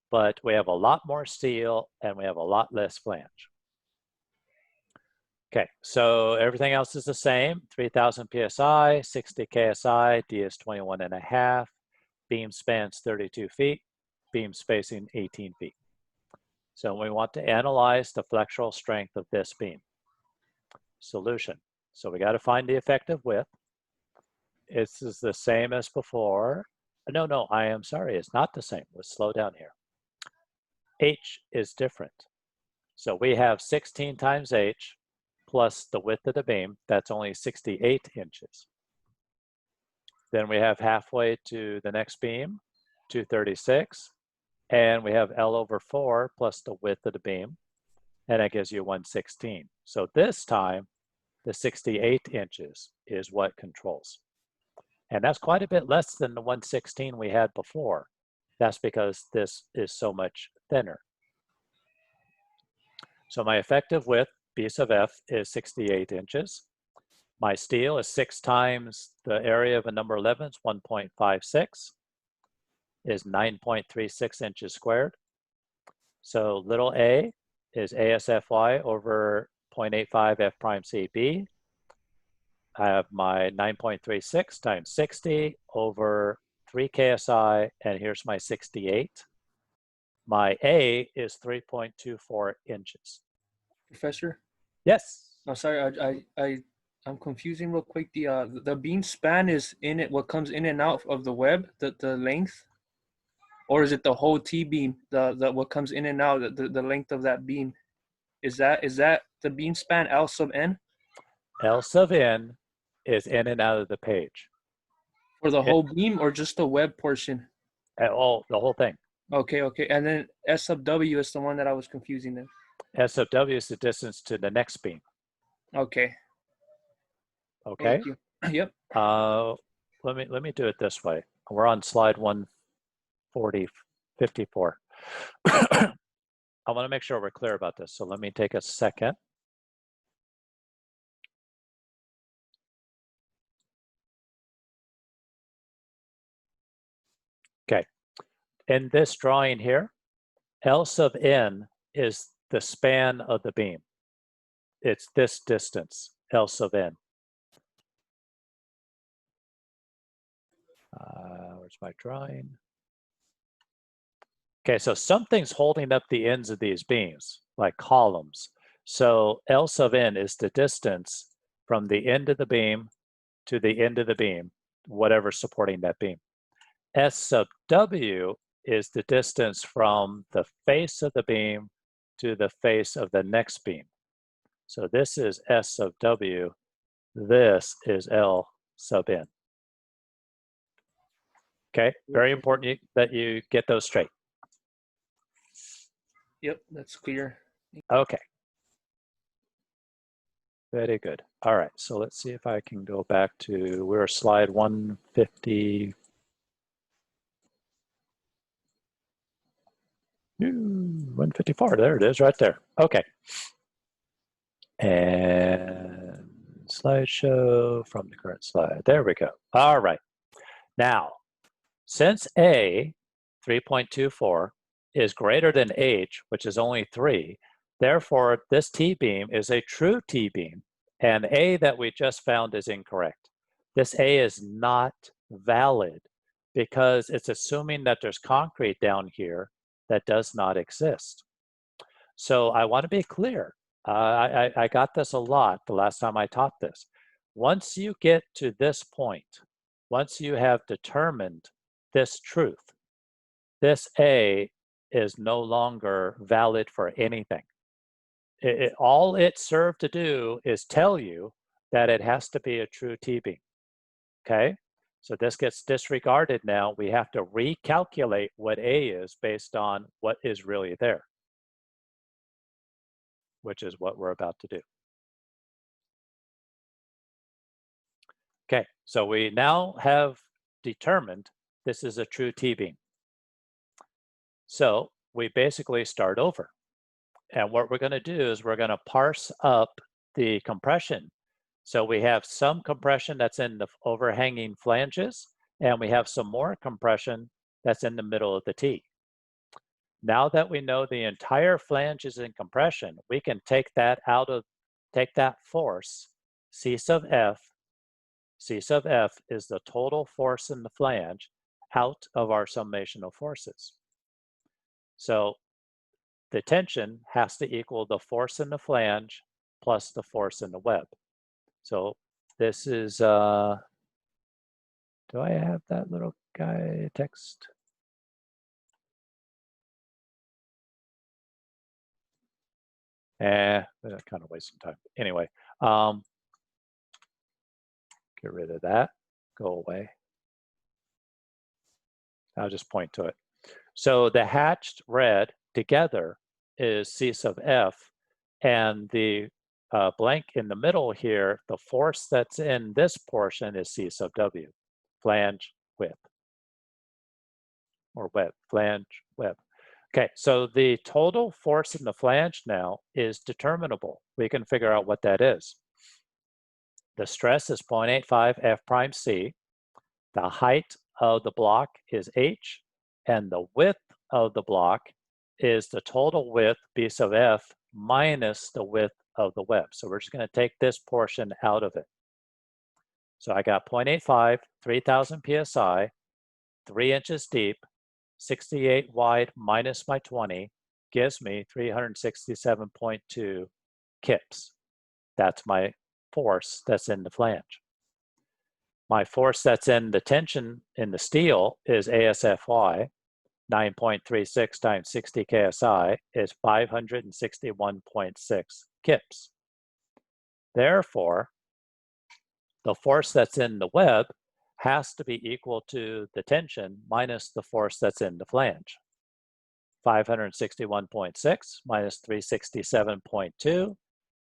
Speaker 2: but we have a lot more steel and we have a lot less flange. Okay, so everything else is the same. 3,000 PSI, 60 KSI, D is 21.5, beam spans 32 feet, beam spacing 18 feet. So we want to analyze the flexural strength of this beam. Solution. So we got to find the effective width. This is the same as before. No, I am sorry, it's not the same. Let's slow down here. H is different. So we have 16 times H plus the width of the beam, that's only 68 inches. Then we have halfway to the next beam, 236, and we have L over 4 plus the width of the beam, and that gives you 116. So this time, the 68 inches is what controls. And that's quite a bit less than the 116 we had before. That's because this is so much thinner. So my effective width, B sub F, is 68 inches. My steel is 6 times the area of a number 11, it's 1.56, is 9.36 inches squared. So little a is ASFY over 0.85 F prime CB. I have my 9.36 times 60 over 3 KSI, and here's my 68. My A is 3.24 inches.
Speaker 9: Professor?
Speaker 2: Yes.
Speaker 9: I'm sorry, I'm confusing real quick. The beam span is in it, what comes in and out of the web, the length? Or is it the whole T-beam, the what comes in and out, the length of that beam? Is that the beam span L sub n?
Speaker 2: L sub n is in and out of the page.
Speaker 9: For the whole beam or just the web portion?
Speaker 2: The whole thing.
Speaker 9: Okay. And then S sub W is the one that I was confusing then.
Speaker 2: S sub W is the distance to the next beam.
Speaker 9: Okay.
Speaker 2: Okay.
Speaker 9: Thank you. Yep.
Speaker 2: Let me do it this way. We're on slide 54. I want to make sure we're clear about this. So let me take a second. Okay. In this drawing here, L sub n is the span of the beam. It's this distance, L sub n. Where's my drawing? Okay, so something's holding up the ends of these beams, like columns. So L sub n is the distance from the end of the beam to the end of the beam, whatever's supporting that beam. S sub W is the distance from the face of the beam to the face of the next beam. So this is S sub W, this is L sub n. Okay, very important that you get those straight.
Speaker 9: Yep, that's clear.
Speaker 2: Okay. Very good. All right, so let's see if I can go back to, we're slide 150. 154, there it is right there. Okay. And slideshow from the current slide. There we go. All right. Now, since A, 3.24, is greater than H, which is only 3, therefore this T-beam is a true T-beam, and A that we just found is incorrect. This A is not valid because it's assuming that there's concrete down here that does not exist. So I want to be clear. I got this a lot the last time I taught this. Once you get to this point, once you have determined this truth, this A is no longer valid for anything. All it served to do is tell you that it has to be a true T-beam, okay? So this gets disregarded now. We have to recalculate what A is based on what is really there, which is what we're about to do. Okay, so we now have determined this is a true T-beam. So we basically start over. And what we're going to do is we're going to parse up the compression. So we have some compression that's in the overhanging flanges, and we have some more compression that's in the middle of the T. Now that we know the entire flange is in compression, we can take that force, C sub F. C sub F is the total force in the flange out of our summation of forces. So the tension has to equal the force in the flange plus the force in the web. So this is, do I have that little guy text? Kind of wasting time. Anyway, get rid of that, go away. I'll just point to it. So the hatched red together is C sub F, and the blank in the middle here, the force that's in this portion is C sub W, flange width, or web, flange web. Okay, so the total force in the flange now is determinable. We can figure out what that is. The stress is 0.85 F prime C. The height of the block is H, and the width of the block is the total width, B sub F, minus the width of the web. So we're just going to take this portion out of it. So I got 0.85, 3,000 PSI, 3 inches deep, 68 wide minus my 20 gives me 367.2 kips. That's my force that's in the flange. My force that's in the tension in the steel is ASFY. 9.36 times 60 KSI is 561.6 kips. Therefore, the force that's in the web has to be equal to the tension minus the force that's in the flange. 561.6 minus 367.2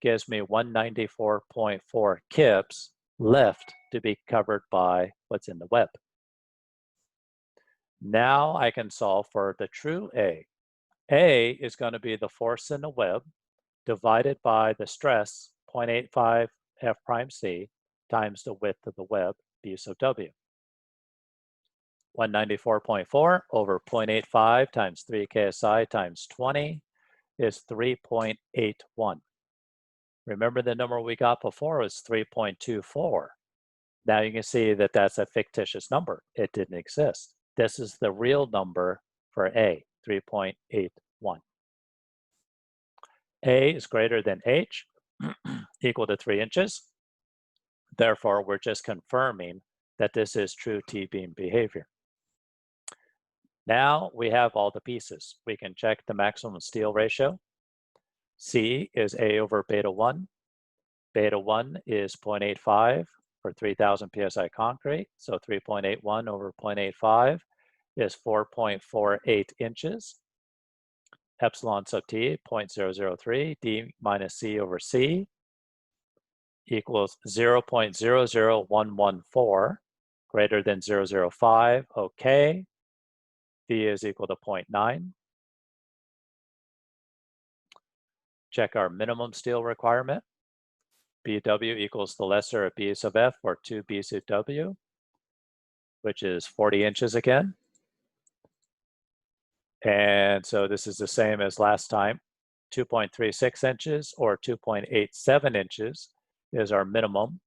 Speaker 2: gives me 194.4 kips left to be covered by what's in the web. Now I can solve for the true A. A is going to be the force in the web divided by the stress, 0.85 F prime C, times the width of the web, B sub W. 194.4 over 0.85 times 3 KSI times 20 is 3.81. Remember the number we got before was 3.24. Now you can see that that's a fictitious number. It didn't exist. This is the real number for A, 3.81. A is greater than H, equal to 3 inches. Therefore, we're just confirming that this is true T-beam behavior. Now we have all the pieces. We can check the maximum steel ratio. C is A over beta 1. Beta 1 is 0.85 for 3,000 PSI concrete. So 3.81 over 0.85 is 4.48 inches. Epsilon sub T, 0.003, D minus C over C equals 0.00114, greater than 0.005, okay. V is equal to 0.9. Check our minimum steel requirement. BW equals the lesser of B sub F, or 2B sub W, which is 40 inches again. And so this is the same as last time. 2.36 inches or 2.87 inches is our minimum.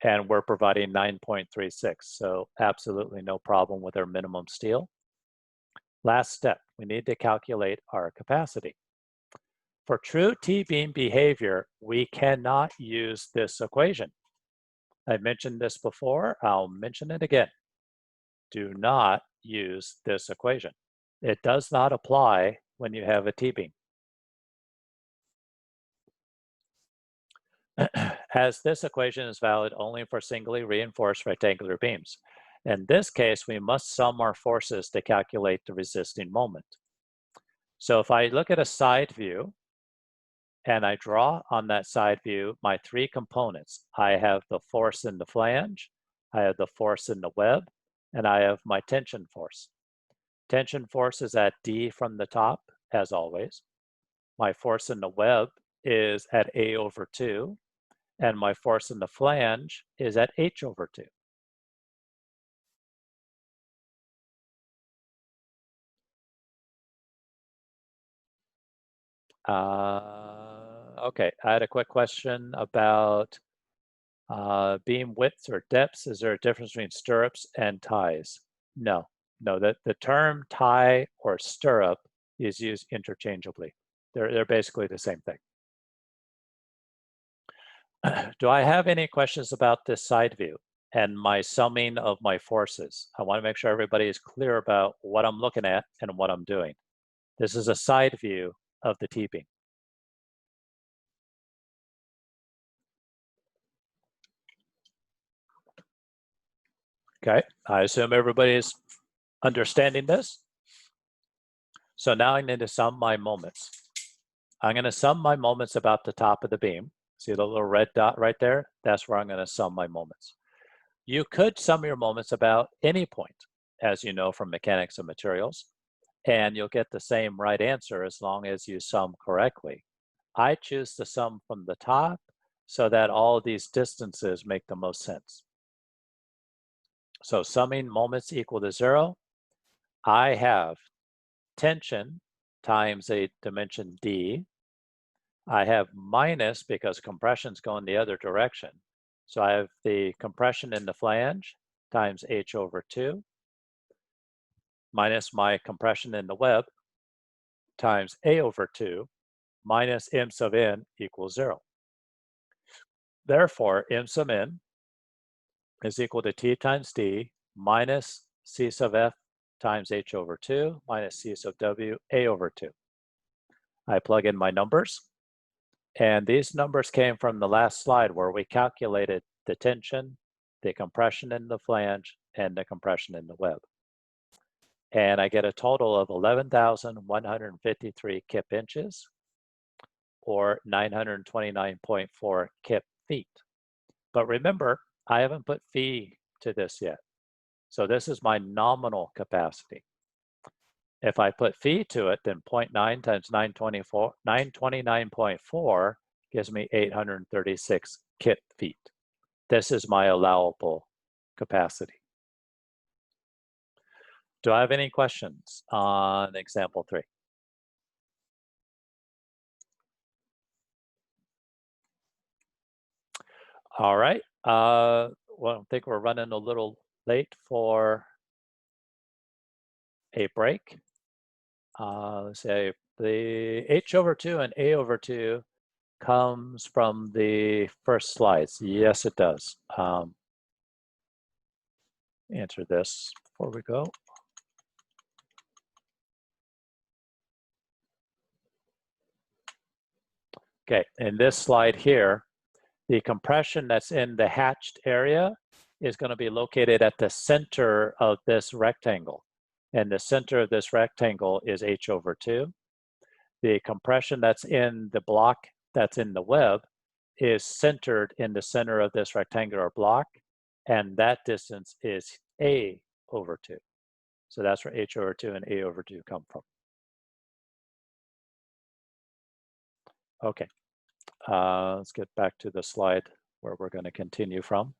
Speaker 2: And we're providing 9.36. So absolutely no problem with our minimum steel. Last step, we need to calculate our capacity. For true T-beam behavior, we cannot use this equation. I mentioned this before, I'll mention it again. Do not use this equation. It does not apply when you have a T-beam. As this equation is valid only for singly reinforced rectangular beams. In this case, we must sum our forces to calculate the resisting moment. So if I look at a side view, and I draw on that side view my three components. I have the force in the flange, I have the force in the web, and I have my tension force. Tension force is at D from the top, as always. My force in the web is at A over 2, and my force in the flange is at H over 2. Okay, I had a quick question about beam widths or depths. Is there a difference between stirrups and ties? No, the term tie or stirrup is used interchangeably. They're basically the same thing. Do I have any questions about this side view and my summing of my forces? I want to make sure everybody is clear about what I'm looking at and what I'm doing. This is a side view of the T-beam. Okay, I assume everybody is understanding this. So now I need to sum my moments. I'm going to sum my moments about the top of the beam. See the little red dot right there? That's where I'm going to sum my moments. You could sum your moments about any point, as you know from mechanics of materials, and you'll get the same right answer as long as you sum correctly. I choose to sum from the top so that all these distances make the most sense. So summing moments equal to 0, I have tension times a dimension D. I have minus because compression's going the other direction. So I have the compression in the flange times H over 2 minus my compression in the web times A over 2 minus M sub n equals 0. Therefore, M sub n is equal to T times D minus C sub F times H over 2 minus C sub W A over 2. I plug in my numbers, and these numbers came from the last slide where we calculated the tension, the compression in the flange, and the compression in the web. And I get a total of 11,153 kip inches, or 929.4 kip feet. But remember, I haven't put phi to this yet. So this is my nominal capacity. If I put phi to it, then 0.9 times 929.4 gives me 836 kip feet. This is my allowable capacity. Do I have any questions on example 3? All right. Well, I think we're running a little late for a break. Let's say the H over 2 and A over 2 comes from the first slides. Yes, it does. Answer this before we go. Okay, in this slide here, the compression that's in the hatched area is going to be located at the center of this rectangle. And the center of this rectangle is H over 2. The compression that's in the block that's in the web is centered in the center of this rectangular block, and that distance is A over 2. So that's where H over 2 and A over 2 come from. Okay, let's get back to the slide where we're going to continue from.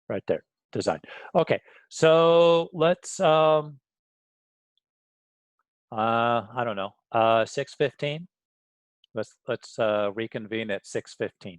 Speaker 2: Right there, design. Okay, so let's, I don't know, 6:15. Let's reconvene at 6:15.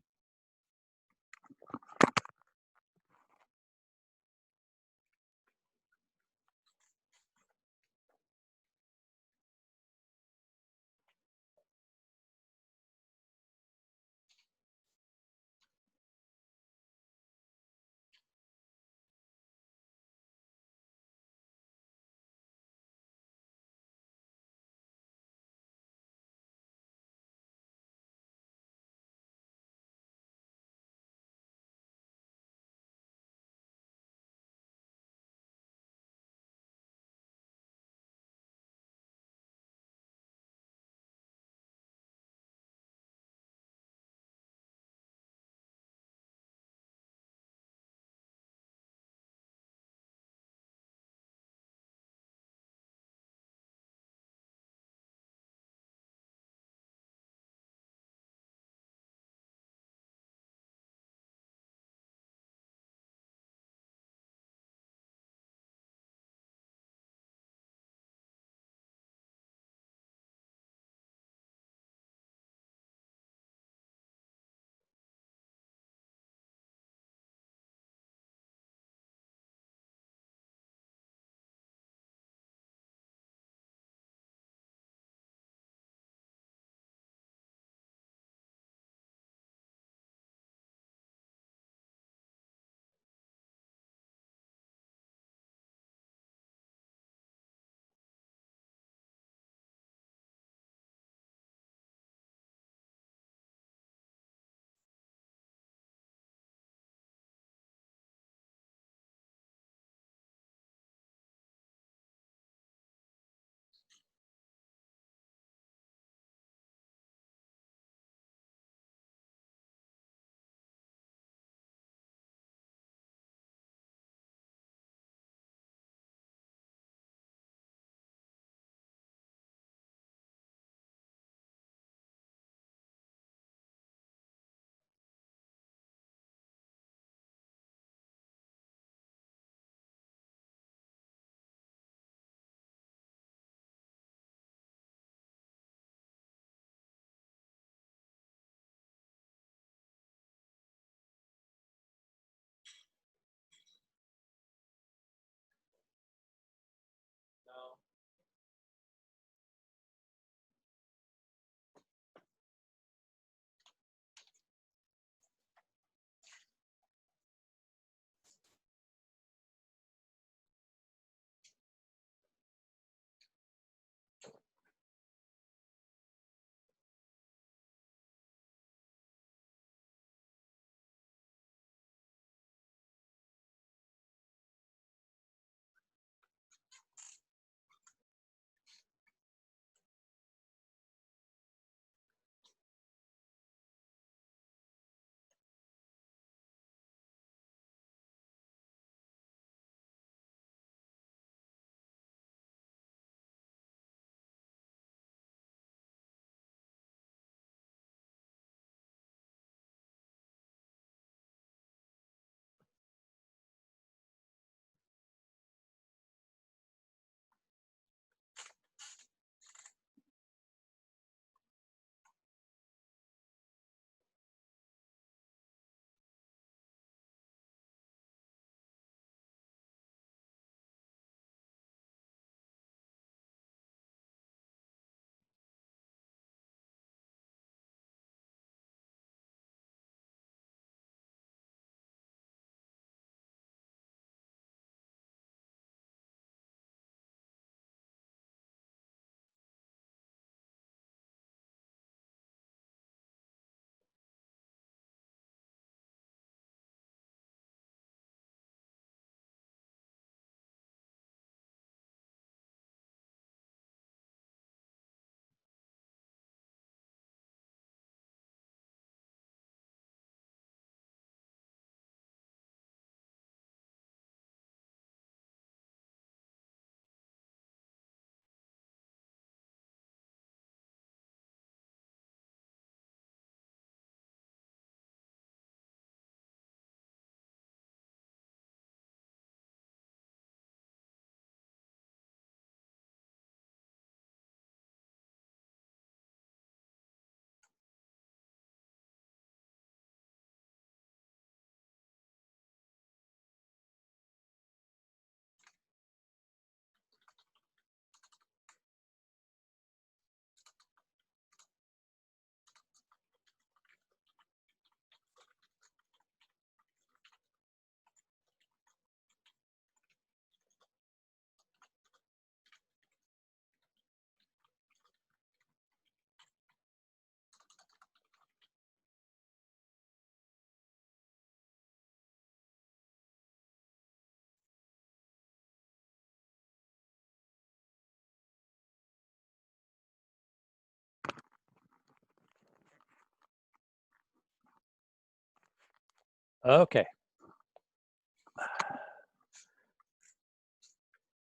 Speaker 2: Okay.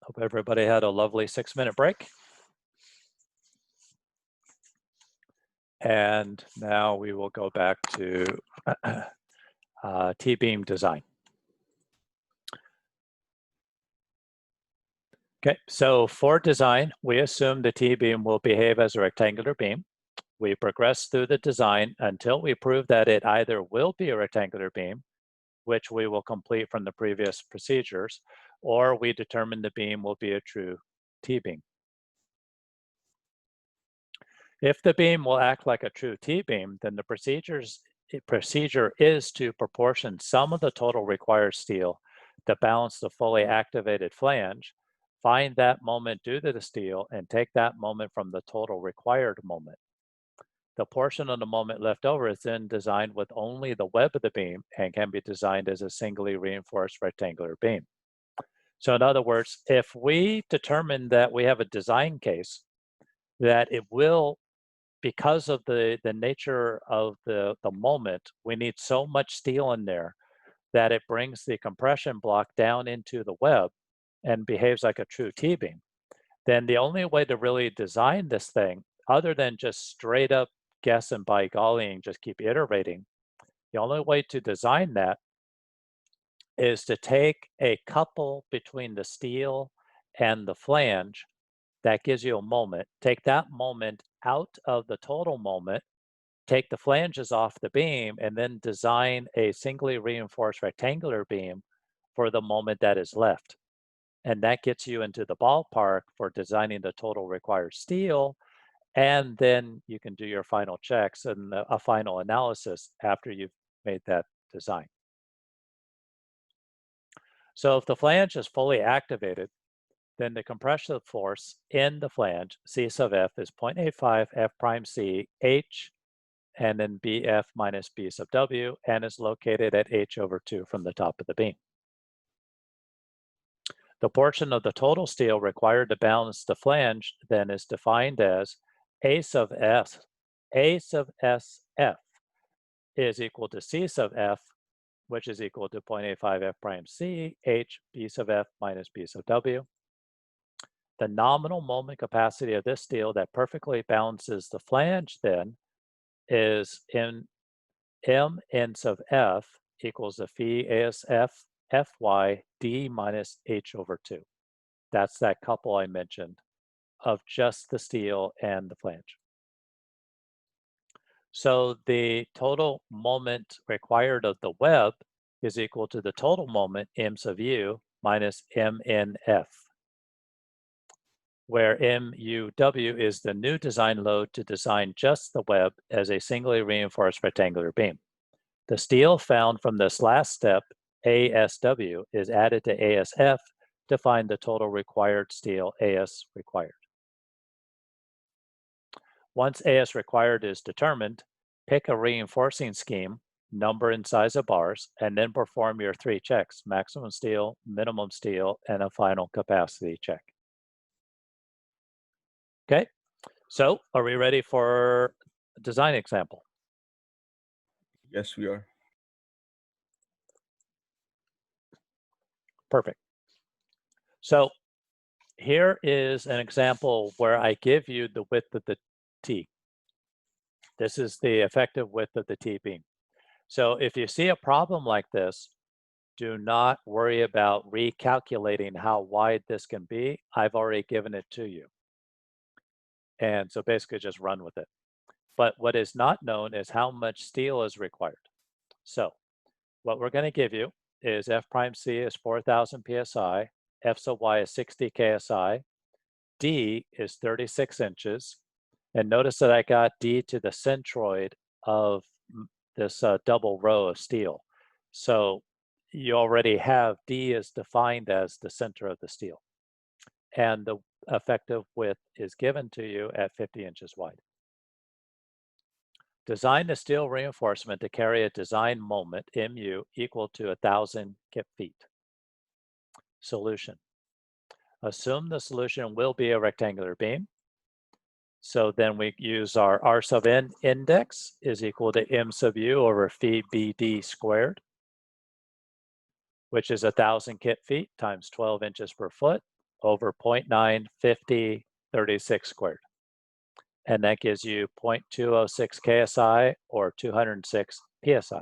Speaker 2: Hope everybody had a lovely 6-minute break. And now we will go back to T-beam design. Okay, so for design, we assume the T-beam will behave as a rectangular beam. We progress through the design until we prove that it either will be a rectangular beam, which we will complete from the previous procedures, or we determine the beam will be a true T-beam. If the beam will act like a true T-beam, then the procedure is to proportion some of the total required steel to balance the fully activated flange, find that moment due to the steel, and take that moment from the total required moment. The portion of the moment left over is then designed with only the web of the beam and can be designed as a singly reinforced rectangular beam. So in other words, if we determine that we have a design case that it will, because of the nature of the moment, we need so much steel in there that it brings the compression block down into the web and behaves like a true T-beam, then the only way to really design this thing, other than just straight up guess and by golly and just keep iterating, the only way to design that is to take a couple between the steel and the flange that gives you a moment, take that moment out of the total moment, take the flanges off the beam, and then design a singly reinforced rectangular beam for the moment that is left. And that gets you into the ballpark for designing the total required steel. And then you can do your final checks and a final analysis after you've made that design. So if the flange is fully activated, then the compressive force in the flange, C sub F, is 0.85 F prime C H, and then BF minus B sub W, and is located at H over 2 from the top of the beam. The portion of the total steel required to balance the flange then is defined as A sub SF is equal to C sub F, which is equal to 0.85 F prime C H B sub F minus B sub W. The nominal moment capacity of this steel that perfectly balances the flange then is in M n sub F equals the phi ASF Fy d minus H over 2. That's that couple I mentioned of just the steel and the flange. So the total moment required of the web is equal to the total moment M sub U minus MNF, where MUW is the new design load to design just the web as a singly reinforced rectangular beam. The steel found from this last step, ASW, is added to ASF to find the total required steel AS required. Once AS required is determined, pick a reinforcing scheme, number and size of bars, and then perform your 3 checks: maximum steel, minimum steel, and a final capacity check. Okay, so are we ready for a design example?
Speaker 8: Yes, we are.
Speaker 2: Perfect. So here is an example where I give you the width of the T. This is the effective width of the T-beam. So if you see a problem like this, do not worry about recalculating how wide this can be. I've already given it to you. And so basically just run with it. But what is not known is how much steel is required. So what we're going to give you is F prime C is 4,000 PSI, F sub Y is 60 KSI, D is 36 inches. And notice that I got D to the centroid of this double row of steel. So you already have D is defined as the center of the steel. And the effective width is given to you at 50 inches wide. Design the steel reinforcement to carry a design moment, MU, equal to 1,000 kip feet. Solution. Assume the solution will be a rectangular beam. So then we use our R sub n index is equal to M sub U over phi BD squared. which is 1,000 kip feet times 12 inches per foot over 0.9, 50, 36 squared. And that gives you 0.206 KSI or 206 PSI.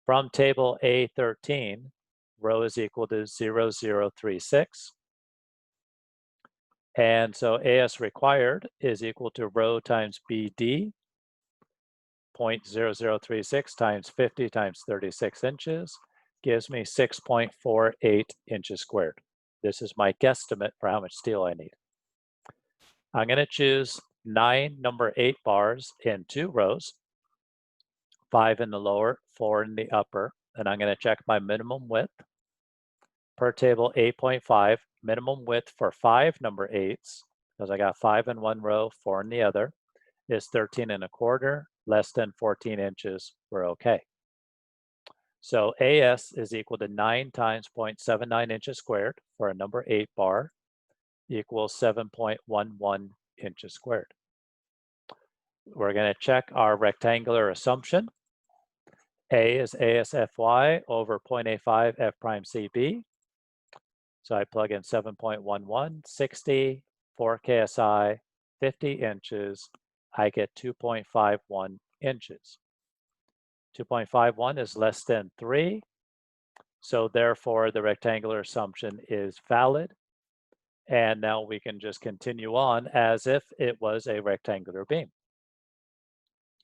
Speaker 2: From table A13, rho is equal to 0.036. And so AS required is equal to rho times BD, 0.0036 times 50 times 36 inches, gives me 6.48 inches squared. This is my guesstimate for how much steel I need. I'm going to choose 9 number 8 bars in 2 rows, 5 in the lower, 4 in the upper, and I'm going to check my minimum width. Per table 8.5, minimum width for 5 number 8s, because I got 5 in one row, 4 in the other, is 13.25, less than 14 inches, we're okay. So AS is equal to 9 times 0.79 inches squared for a number 8 bar equals 7.11 inches squared. We're going to check our rectangular assumption. A is ASFY over 0.85 F prime CB. So I plug in 7.11, 60, 4 KSI, 50 inches. I get 2.51 inches. 2.51 is less than 3. So therefore, the rectangular assumption is valid. And now we can just continue on as if it was a rectangular beam.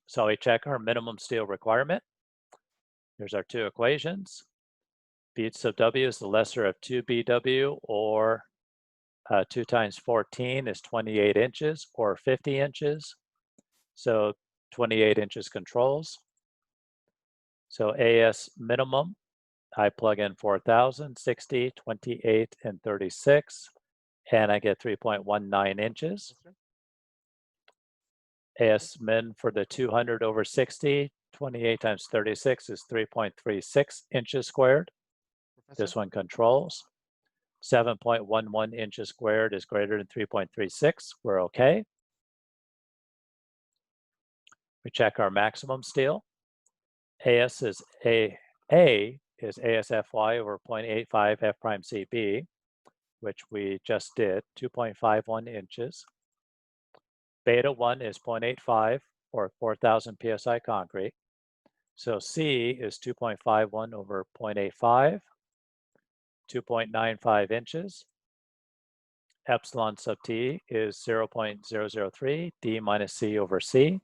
Speaker 2: So we check our minimum steel requirement. Here's our 2 equations. B sub W is the lesser of 2 BW, or 2 times 14 is 28 inches, or 50 inches. So 28 inches controls. So AS minimum, I plug in 4,000, 60, 28, and 36, and I get 3.19 inches. AS min for the 200 over 60, 28 times 36 is 3.36 inches squared. This one controls. 7.11 inches squared is greater than 3.36. We're okay. We check our maximum steel. AS is A is ASFY over 0.85 F prime CB, which we just did, 2.51 inches. Beta 1 is 0.85 or 4,000 PSI concrete. So C is 2.51 over 0.85, 2.95 inches. Epsilon sub T is 0.003, D minus C over C.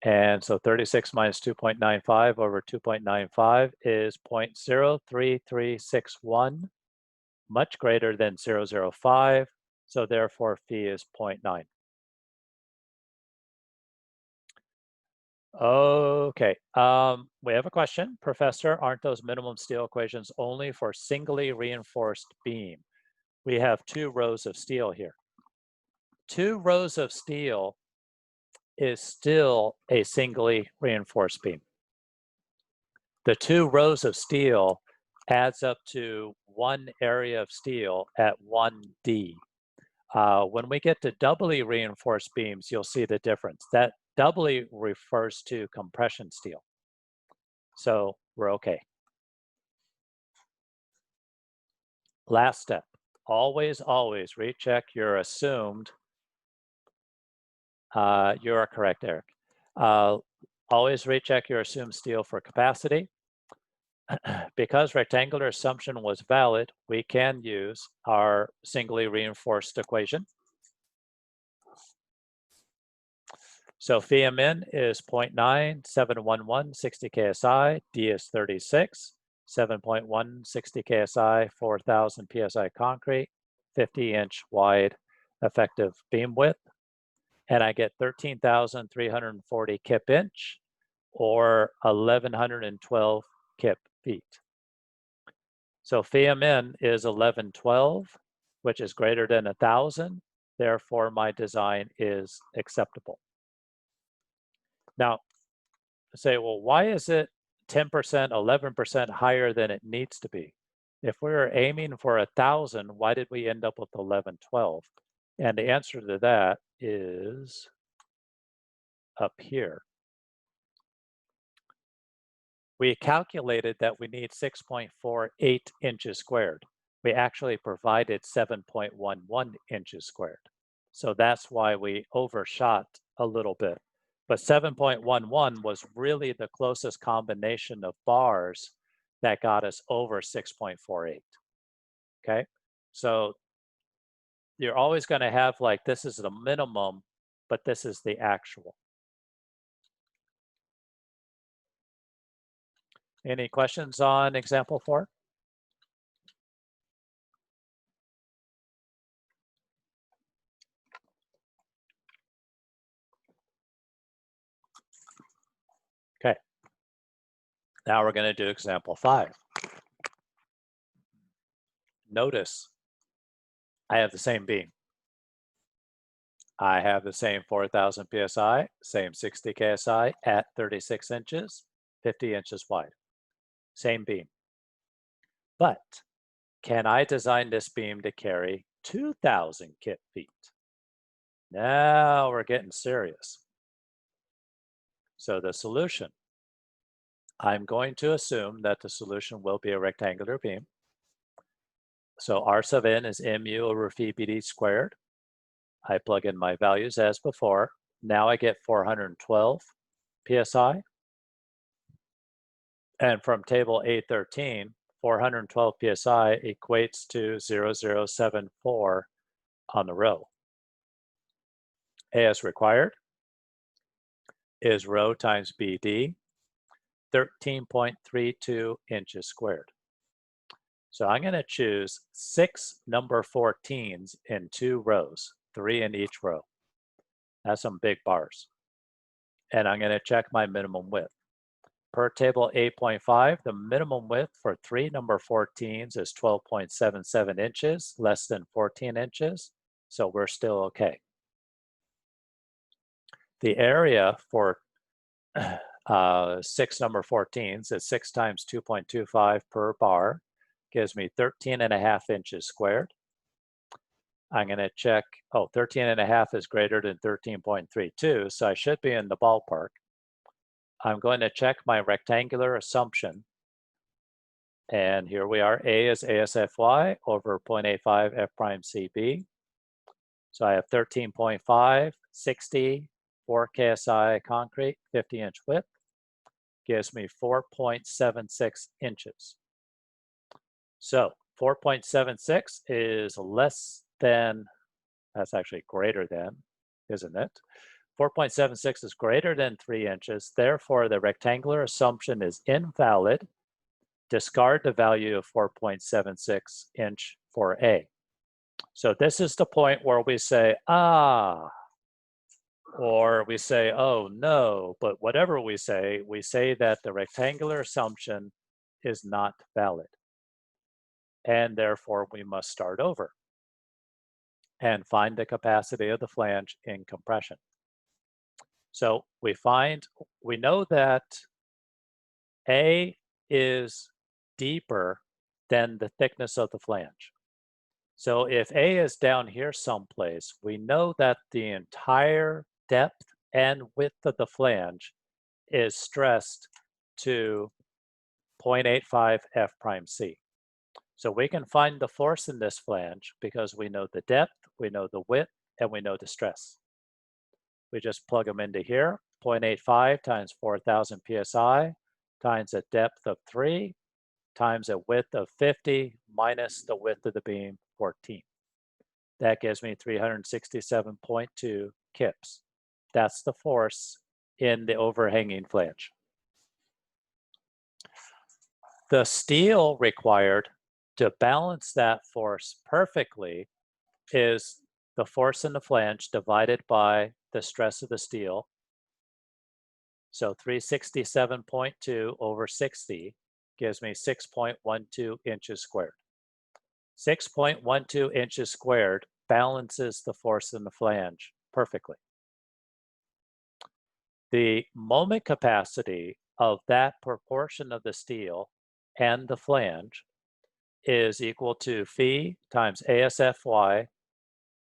Speaker 2: And so 36 minus 2.95 over 2.95 is 0.03361, much greater than 0.005. So therefore, phi is 0.9. Okay, we have a question. Professor, aren't those minimum steel equations only for singly reinforced beam? We have 2 rows of steel here. 2 rows of steel is still a singly reinforced beam. The 2 rows of steel adds up to 1 area of steel at 1D. When we get to doubly reinforced beams, you'll see the difference. That doubly refers to compression steel. So we're okay. Last step, always recheck your assumed, you are correct, Eric. Always recheck your assumed steel for capacity. Because rectangular assumption was valid, we can use our singly reinforced equation. So phi min is 0.9, 711, 60 KSI, D is 36, 7.1, 60 KSI, 4,000 PSI concrete, 50-inch wide effective beam width. And I get 13,340 kip inch, or 1,112 kip feet. So phi min is 1112, which is greater than 1,000. Therefore, my design is acceptable. Now, say, well, why is it 10%, 11% higher than it needs to be? If we were aiming for 1,000, why did we end up with 1112? And the answer to that is up here. we calculated that we need 6.48 inches squared. We actually provided 7.11 inches squared. So that's why we overshot a little bit. But 7.11 was really the closest combination of bars that got us over 6.48. Okay, so you're always going to have like, this is the minimum, but this is the actual. Any questions on example 4? Okay, now we're going to do example 5. Notice I have the same beam. I have the same 4,000 PSI, same 60 KSI at 36 inches, 50 inches wide. Same beam. But can I design this beam to carry 2,000 kip feet? Now we're getting serious. So the solution, I'm going to assume that the solution will be a rectangular beam. So R sub n is mu over phi BD squared. I plug in my values as before. Now I get 412 PSI. And from table A13, 412 PSI equates to 0074 on the row. A as required is rho times BD, 13.32 inches squared. So I'm going to choose 6 number 14s in 2 rows, 3 in each row. That's some big bars. And I'm going to check my minimum width. Per table 8.5, the minimum width for 3 number 14s is 12.77 inches, less than 14 inches. So we're still okay. The area for 6 number 14s is 6 times 2.25 per bar, gives me 13.5 inches squared. I'm going to check, 13.5 is greater than 13.32, so I should be in the ballpark. I'm going to check my rectangular assumption. And here we are, A is ASFY over 0.85 F prime CB. So I have 13.5, 60, 4 KSI concrete, 50-inch width, gives me 4.76 inches. So 4.76 is less than, that's actually greater than, isn't it? 4.76 is greater than 3 inches. Therefore, the rectangular assumption is invalid. Discard the value of 4.76 inch for A. So this is the point where we say, ah, or we say, oh no, but whatever we say that the rectangular assumption is not valid. And therefore we must start over and find the capacity of the flange in compression. So we know that A is deeper than the thickness of the flange. So if A is down here someplace, we know that the entire depth and width of the flange is stressed to 0.85 F prime C. So we can find the force in this flange because we know the depth, we know the width, and we know the stress. We just plug them into here, 0.85 times 4,000 PSI times a depth of 3 times a width of 50 minus the width of the beam, 14. That gives me 367.2 kips. That's the force in the overhanging flange. The steel required to balance that force perfectly is the force in the flange divided by the stress of the steel. So 367.2 over 60 gives me 6.12 inches squared. 6.12 inches squared balances the force in the flange perfectly. The moment capacity of that proportion of the steel and the flange is equal to phi times ASFY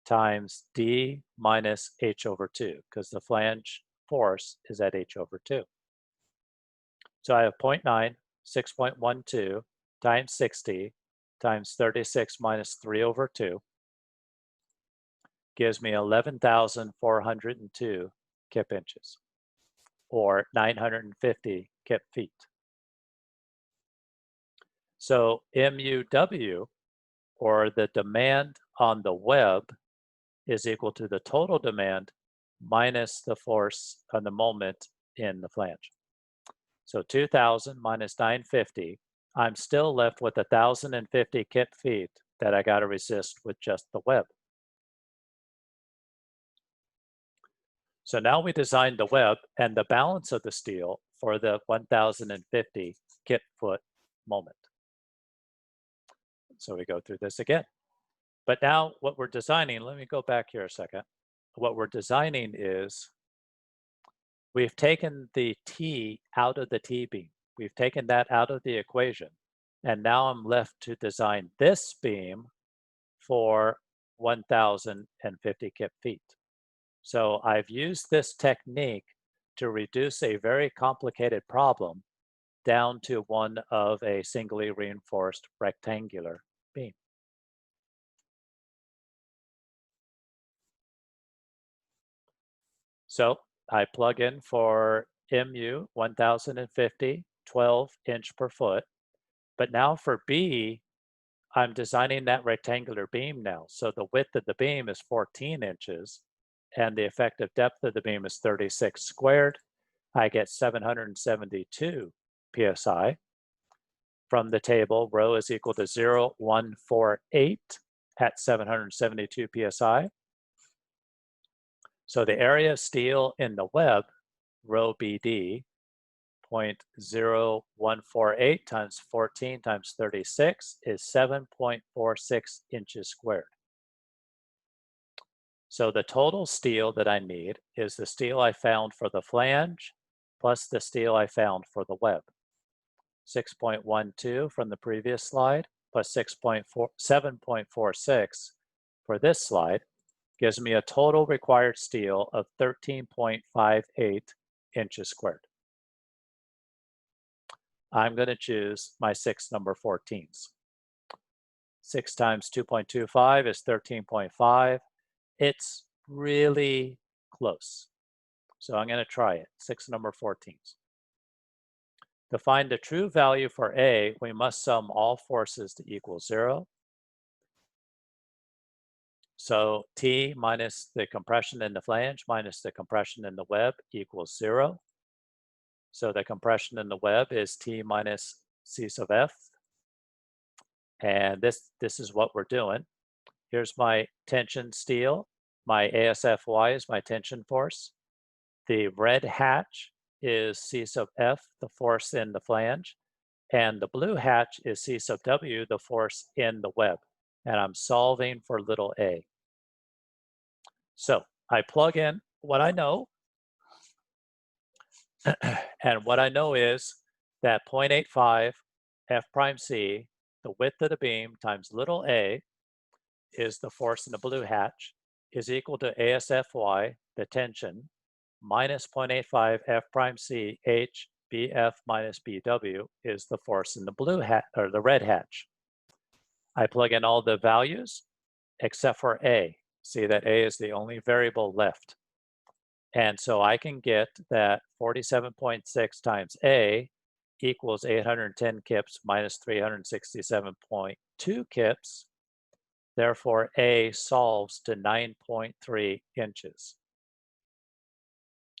Speaker 2: times D minus H over 2, because the flange force is at H over 2. So I have 0.9, 6.12 times 60 times 36 minus 3 over 2 gives me 11,402 kip inches, or 950 kip feet. So MUW, or the demand on the web, is equal to the total demand minus the force on the moment in the flange. So 2,000 minus 950, I'm still left with 1,050 kip feet that I got to resist with just the web. So now we designed the web and the balance of the steel for the 1,050 kip foot moment. So we go through this again. But now what we're designing, let me go back here a second. What we're designing is we've taken the T out of the T-beam. We've taken that out of the equation. And now I'm left to design this beam for 1,050 kip feet. So I've used this technique to reduce a very complicated problem down to one of a singly reinforced rectangular beam. So I plug in for MU 1050, 12 inch per foot. But now for B, I'm designing that rectangular beam now. So the width of the beam is 14 inches and the effective depth of the beam is 36 squared. I get 772 PSI. From the table, rho is equal to 0.148 at 772 PSI. So the area of steel in the web, rho BD, 0.0148 times 14 times 36 is 7.46 inches squared. So the total steel that I need is the steel I found for the flange plus the steel I found for the web. 6.12 from the previous slide plus 7.46 for this slide gives me a total required steel of 13.58 inches squared. I'm going to choose my 6 number 14s. 6 times 2.25 is 13.5. It's really close. So I'm going to try it, 6 number 14s. To find the true value for A, we must sum all forces to equal 0. So T minus the compression in the flange minus the compression in the web equals 0. So the compression in the web is T minus C sub F. And this is what we're doing. Here's my tension steel. My ASFY is my tension force. The red hatch is C sub F, the force in the flange. And the blue hatch is C sub W, the force in the web. And I'm solving for little a. So I plug in what I know. And what I know is that 0.85 F prime C, the width of the beam times little a, is the force in the blue hatch, is equal to ASFY, the tension, minus 0.85 F prime C H BF minus BW is the force in the blue hat or the red hatch. I plug in all the values except for A. See that A is the only variable left. And so I can get that 47.6 times A equals 810 kips minus 367.2 kips. Therefore, A solves to 9.3 inches.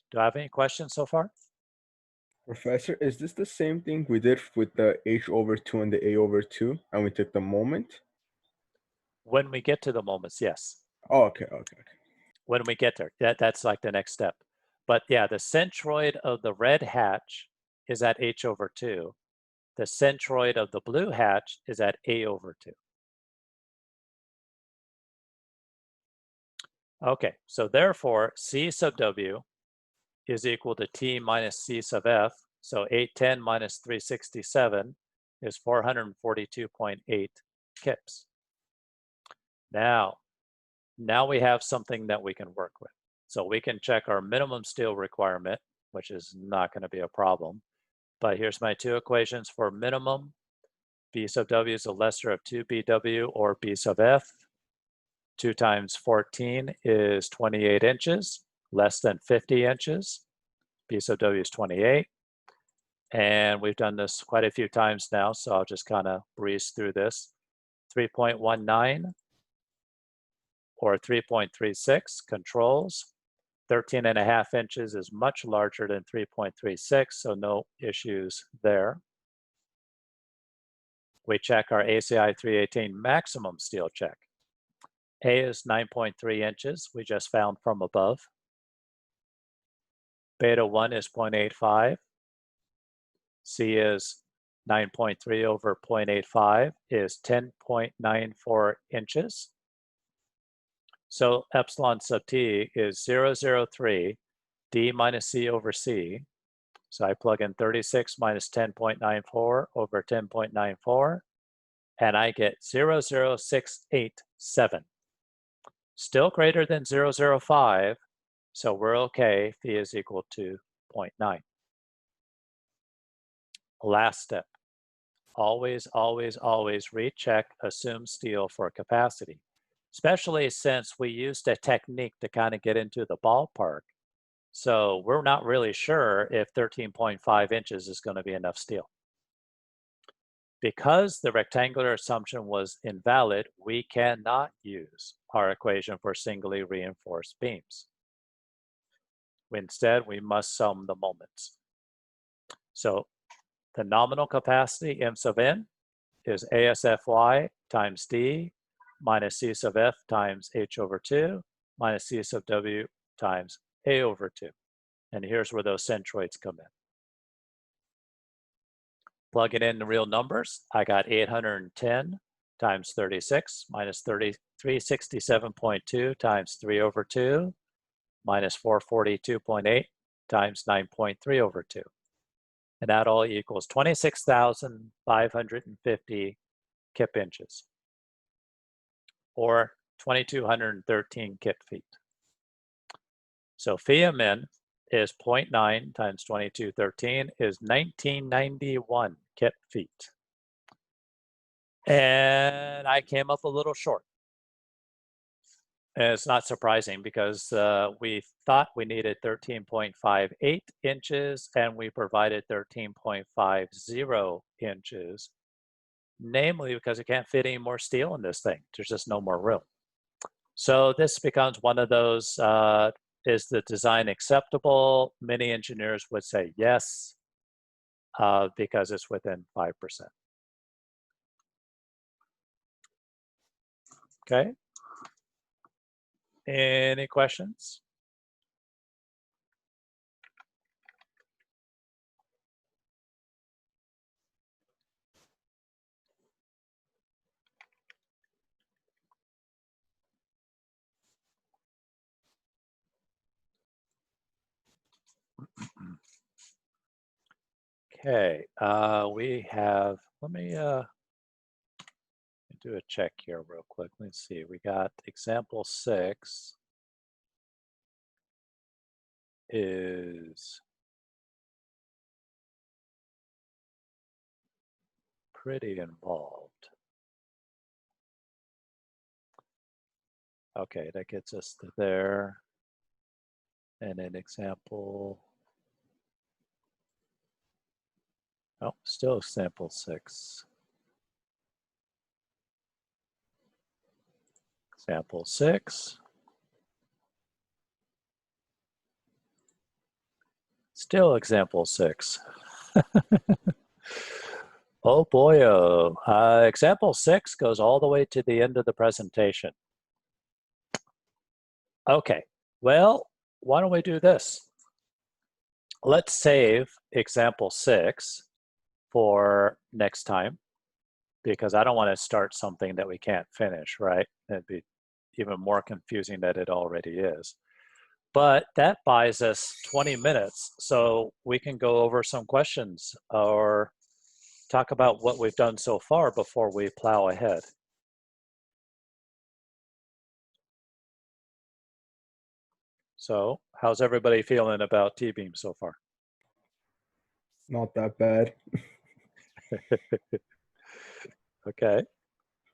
Speaker 2: Do I have any questions so far?
Speaker 8: Professor, is this the same thing we did with the H over 2 and the A over 2, and we took the moment?
Speaker 2: When we get to the moments, yes.
Speaker 8: Oh, okay.
Speaker 2: When we get there, that's like the next step. But yeah, the centroid of the red hatch is at H over 2. The centroid of the blue hatch is at A over 2. Okay, so therefore, C sub W is equal to T minus C sub F. So 810 minus 367 is 442.8 kips. Now we have something that we can work with. So we can check our minimum steel requirement, which is not going to be a problem. But here's my two equations for minimum. B sub W is the lesser of 2BW or B sub F. 2 times 14 is 28 inches, less than 50 inches. B sub W is 28. And we've done this quite a few times now, so I'll just kind of breeze through this. 3.19 or 3.36 controls. 13.5 inches is much larger than 3.36, so no issues there. We check our ACI 318 maximum steel check. A is 9.3 inches, we just found from above. Beta 1 is 0.85. C is 9.3 over 0.85 is 10.94 inches. So epsilon sub t is 0.03 d minus c over c. So I plug in 36 minus 10.94 over 10.94, and I get 0.0687. Still greater than 0.05, so we're okay. Phi is equal to 0.9. Last step. Always, always, always recheck assumed steel for capacity, especially since we used a technique to kind of get into the ballpark. So we're not really sure if 13.5 inches is going to be enough steel. Because the rectangular assumption was invalid, we cannot use our equation for singly reinforced beams. Instead, we must sum the moments. So the nominal capacity, M sub n, is ASFY times D minus C sub F times H over 2 minus C sub W times A over 2. And here's where those centroids come in. Plugging in the real numbers, I got 810 times 36 minus 367.2 times 3 over 2 minus 442.8 times 9.3 over 2. And that all equals 26,550 kip inches, or 2,213 kip feet. So phi min is 0.9 times 2213 is 1991 kip feet. And I came up a little short. And it's not surprising because we thought we needed 13.58 inches and we provided 13.50 inches, namely because you can't fit any more steel in this thing. There's just no more room. So this becomes one of those, is the design acceptable? Many engineers would say yes, because it's within 5%. Okay. Any questions? Okay, we have, let me do a check here real quick. Let's see, we got example 6 is pretty involved. Okay, that gets us to there. And an example, oh, still example 6. Example 6. Still example 6. Oh boy, oh. Example 6 goes all the way to the end of the presentation. Okay, well, why don't we do this? Let's save example 6 for next time, because I don't want to start something that we can't finish, right? It'd be even more confusing than it already is. But that buys us 20 minutes, so we can go over some questions or talk about what we've done so far before we plow ahead. So how's everybody feeling about T-beam so far?
Speaker 8: not that bad.
Speaker 2: Okay.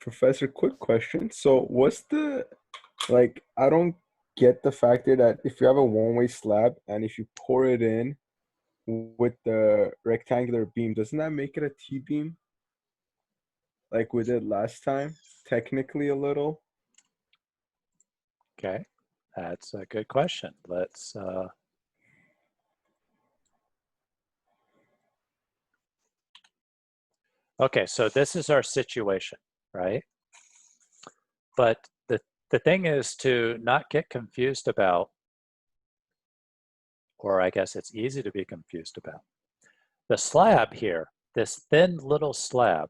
Speaker 8: Professor, quick question. So what's the, like, I don't get the factor that if you have a one-way slab and if you pour it in with the rectangular beam, doesn't that make it a T-beam? Like we did last time, technically a little.
Speaker 2: Okay. That's a good question. Let's okay, so this is our situation, right? But the thing is to not get confused about, or I guess it's easy to be confused about. The slab here, this thin little slab,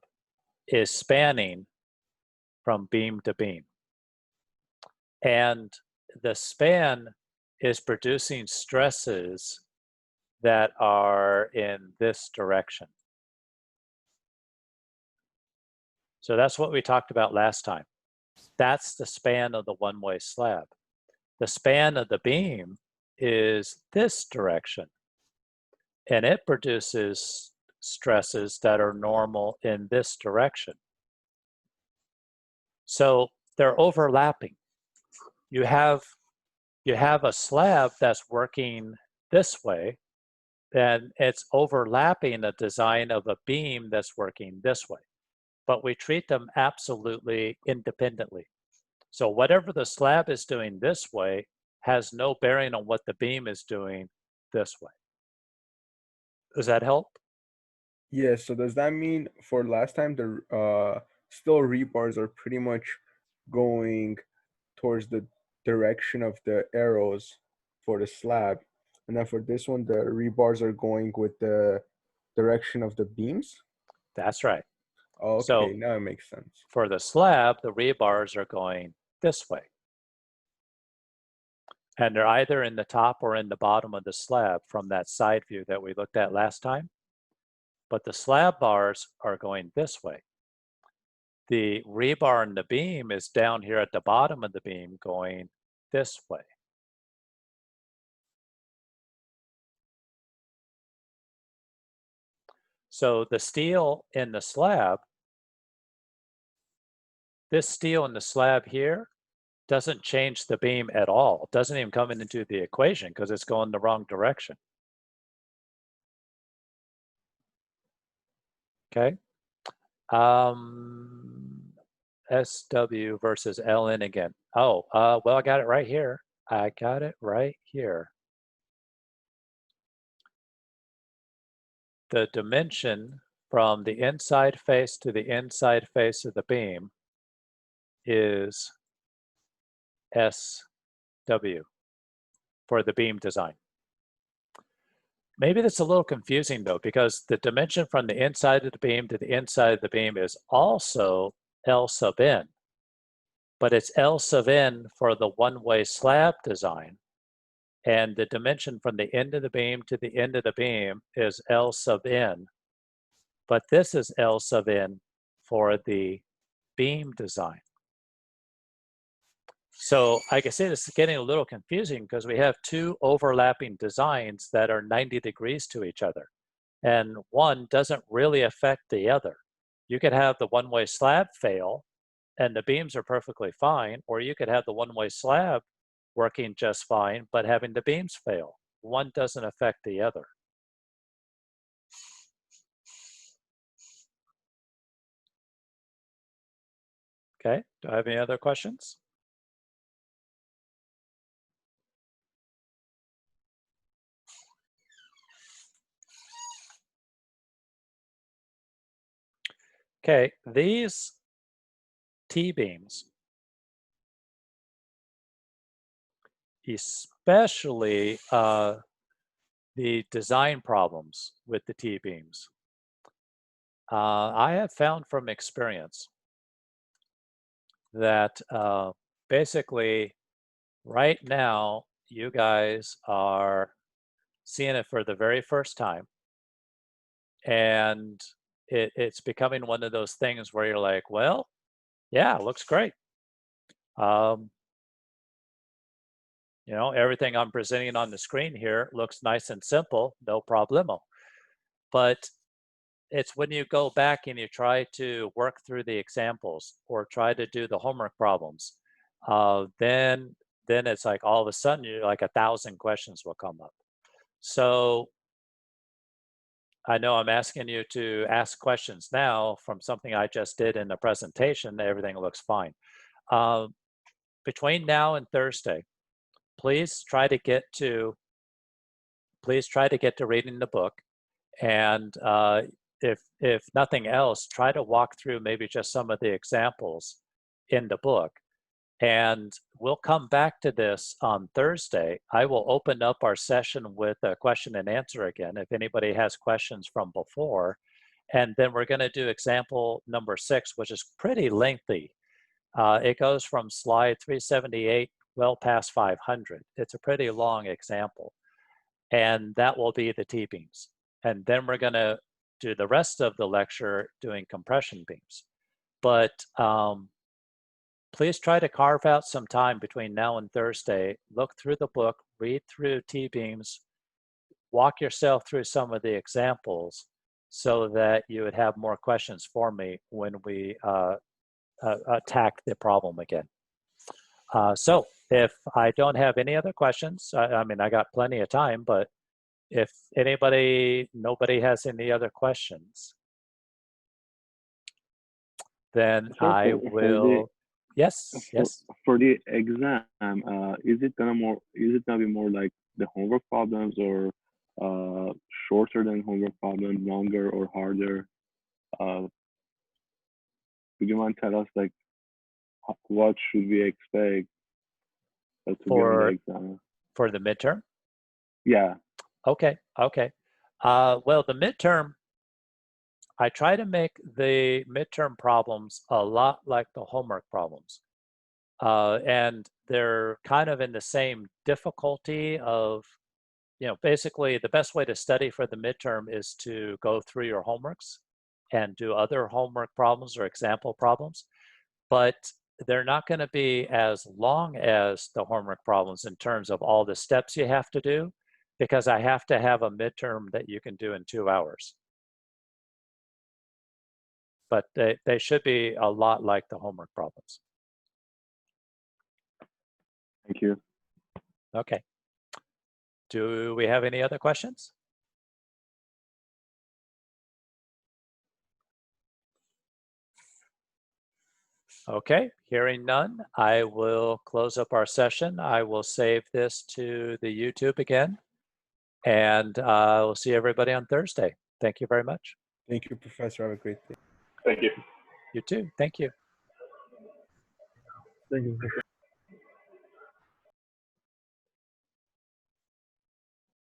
Speaker 2: is spanning from beam to beam. And the span is producing stresses that are in this direction. So that's what we talked about last time. That's the span of the one-way slab. The span of the beam is this direction, and it produces stresses that are normal in this direction. So they're overlapping. You have a slab that's working this way, then it's overlapping a design of a beam that's working this way. But we treat them absolutely independently. So whatever the slab is doing this way has no bearing on what the beam is doing this way. Does that help?
Speaker 8: Yeah, so does that mean for last time the still rebars are pretty much going towards the direction of the arrows for the slab, and then for this one the rebars are going with the direction of the beams?
Speaker 2: That's right.
Speaker 8: Okay,
Speaker 2: So
Speaker 8: now it makes sense.
Speaker 2: for the slab, the rebars are going this way. And they're either in the top or in the bottom of the slab from that side view that we looked at last time. But the slab bars are going this way. The rebar in the beam is down here at the bottom of the beam going this way. So the steel in the slab, this steel in the slab here doesn't change the beam at all. It doesn't even come into the equation because it's going the wrong direction. Okay. SW versus LN again. Oh, well, I got it right here. I got it right here. The dimension from the inside face to the inside face of the beam is SW for the beam design. Maybe that's a little confusing though, because the dimension from the inside of the beam to the inside of the beam is also L sub n, but it's L sub n for the one-way slab design. And the dimension from the end of the beam to the end of the beam is L sub n, but this is L sub n for the beam design. So I can say this is getting a little confusing because we have two overlapping designs that are 90 degrees to each other, and one doesn't really affect the other. You could have the one-way slab fail and the beams are perfectly fine, or you could have the one-way slab working just fine, but having the beams fail. One doesn't affect the other. Okay, do I have any other questions? Okay, these T-beams, especially the design problems with the T-beams, I have found from experience that basically right now you guys are seeing it for the very first time, and it's becoming one of those things where you're like, well, yeah, it looks great. You know, everything I'm presenting on the screen here looks nice and simple, no problemo. But it's when you go back and you try to work through the examples or try to do the homework problems, then it's like all of a sudden you're like 1,000 questions will come up. So I know I'm asking you to ask questions now from something I just did in the presentation. Everything looks fine. Between now and Thursday, please try to get to reading the book, and if nothing else, try to walk through maybe just some of the examples in the book. And we'll come back to this on Thursday. I will open up our session with a question and answer again, if anybody has questions from before. And then we're going to do example number 6, which is pretty lengthy. It goes from slide 378 well past 500. It's a pretty long example. And that will be the T-beams. And then we're going to do the rest of the lecture doing compression beams. But please try to carve out some time between now and Thursday. Look through the book, read through T-beams, walk yourself through some of the examples so that you would have more questions for me when we attack the problem again. So if I don't have any other questions, I mean, I got plenty of time, but if nobody has any other questions, then
Speaker 3: So
Speaker 2: I
Speaker 3: for the
Speaker 2: will. Yes.
Speaker 3: For the exam, is it gonna be more like the homework problems, or shorter than homework problems, longer or harder? Would you mind tell us like what should we expect to get on the exam?
Speaker 2: For the midterm?
Speaker 3: Yeah.
Speaker 2: Okay. Well, the midterm, I try to make the midterm problems a lot like the homework problems. And they're kind of in the same difficulty of, basically the best way to study for the midterm is to go through your homeworks and do other homework problems or example problems. But they're not going to be as long as the homework problems in terms of all the steps you have to do, because I have to have a midterm that you can do in 2 hours. But they should be a lot like the homework problems.
Speaker 3: Thank you.
Speaker 2: Okay. Do we have any other questions? Okay, hearing none, I will close up our session. I will save this to the YouTube again, and we'll see everybody on Thursday. Thank you very much.
Speaker 8: Thank you, Professor. Have a great day.
Speaker 4: Thank you.
Speaker 2: You too. Thank you.
Speaker 1: Thank you.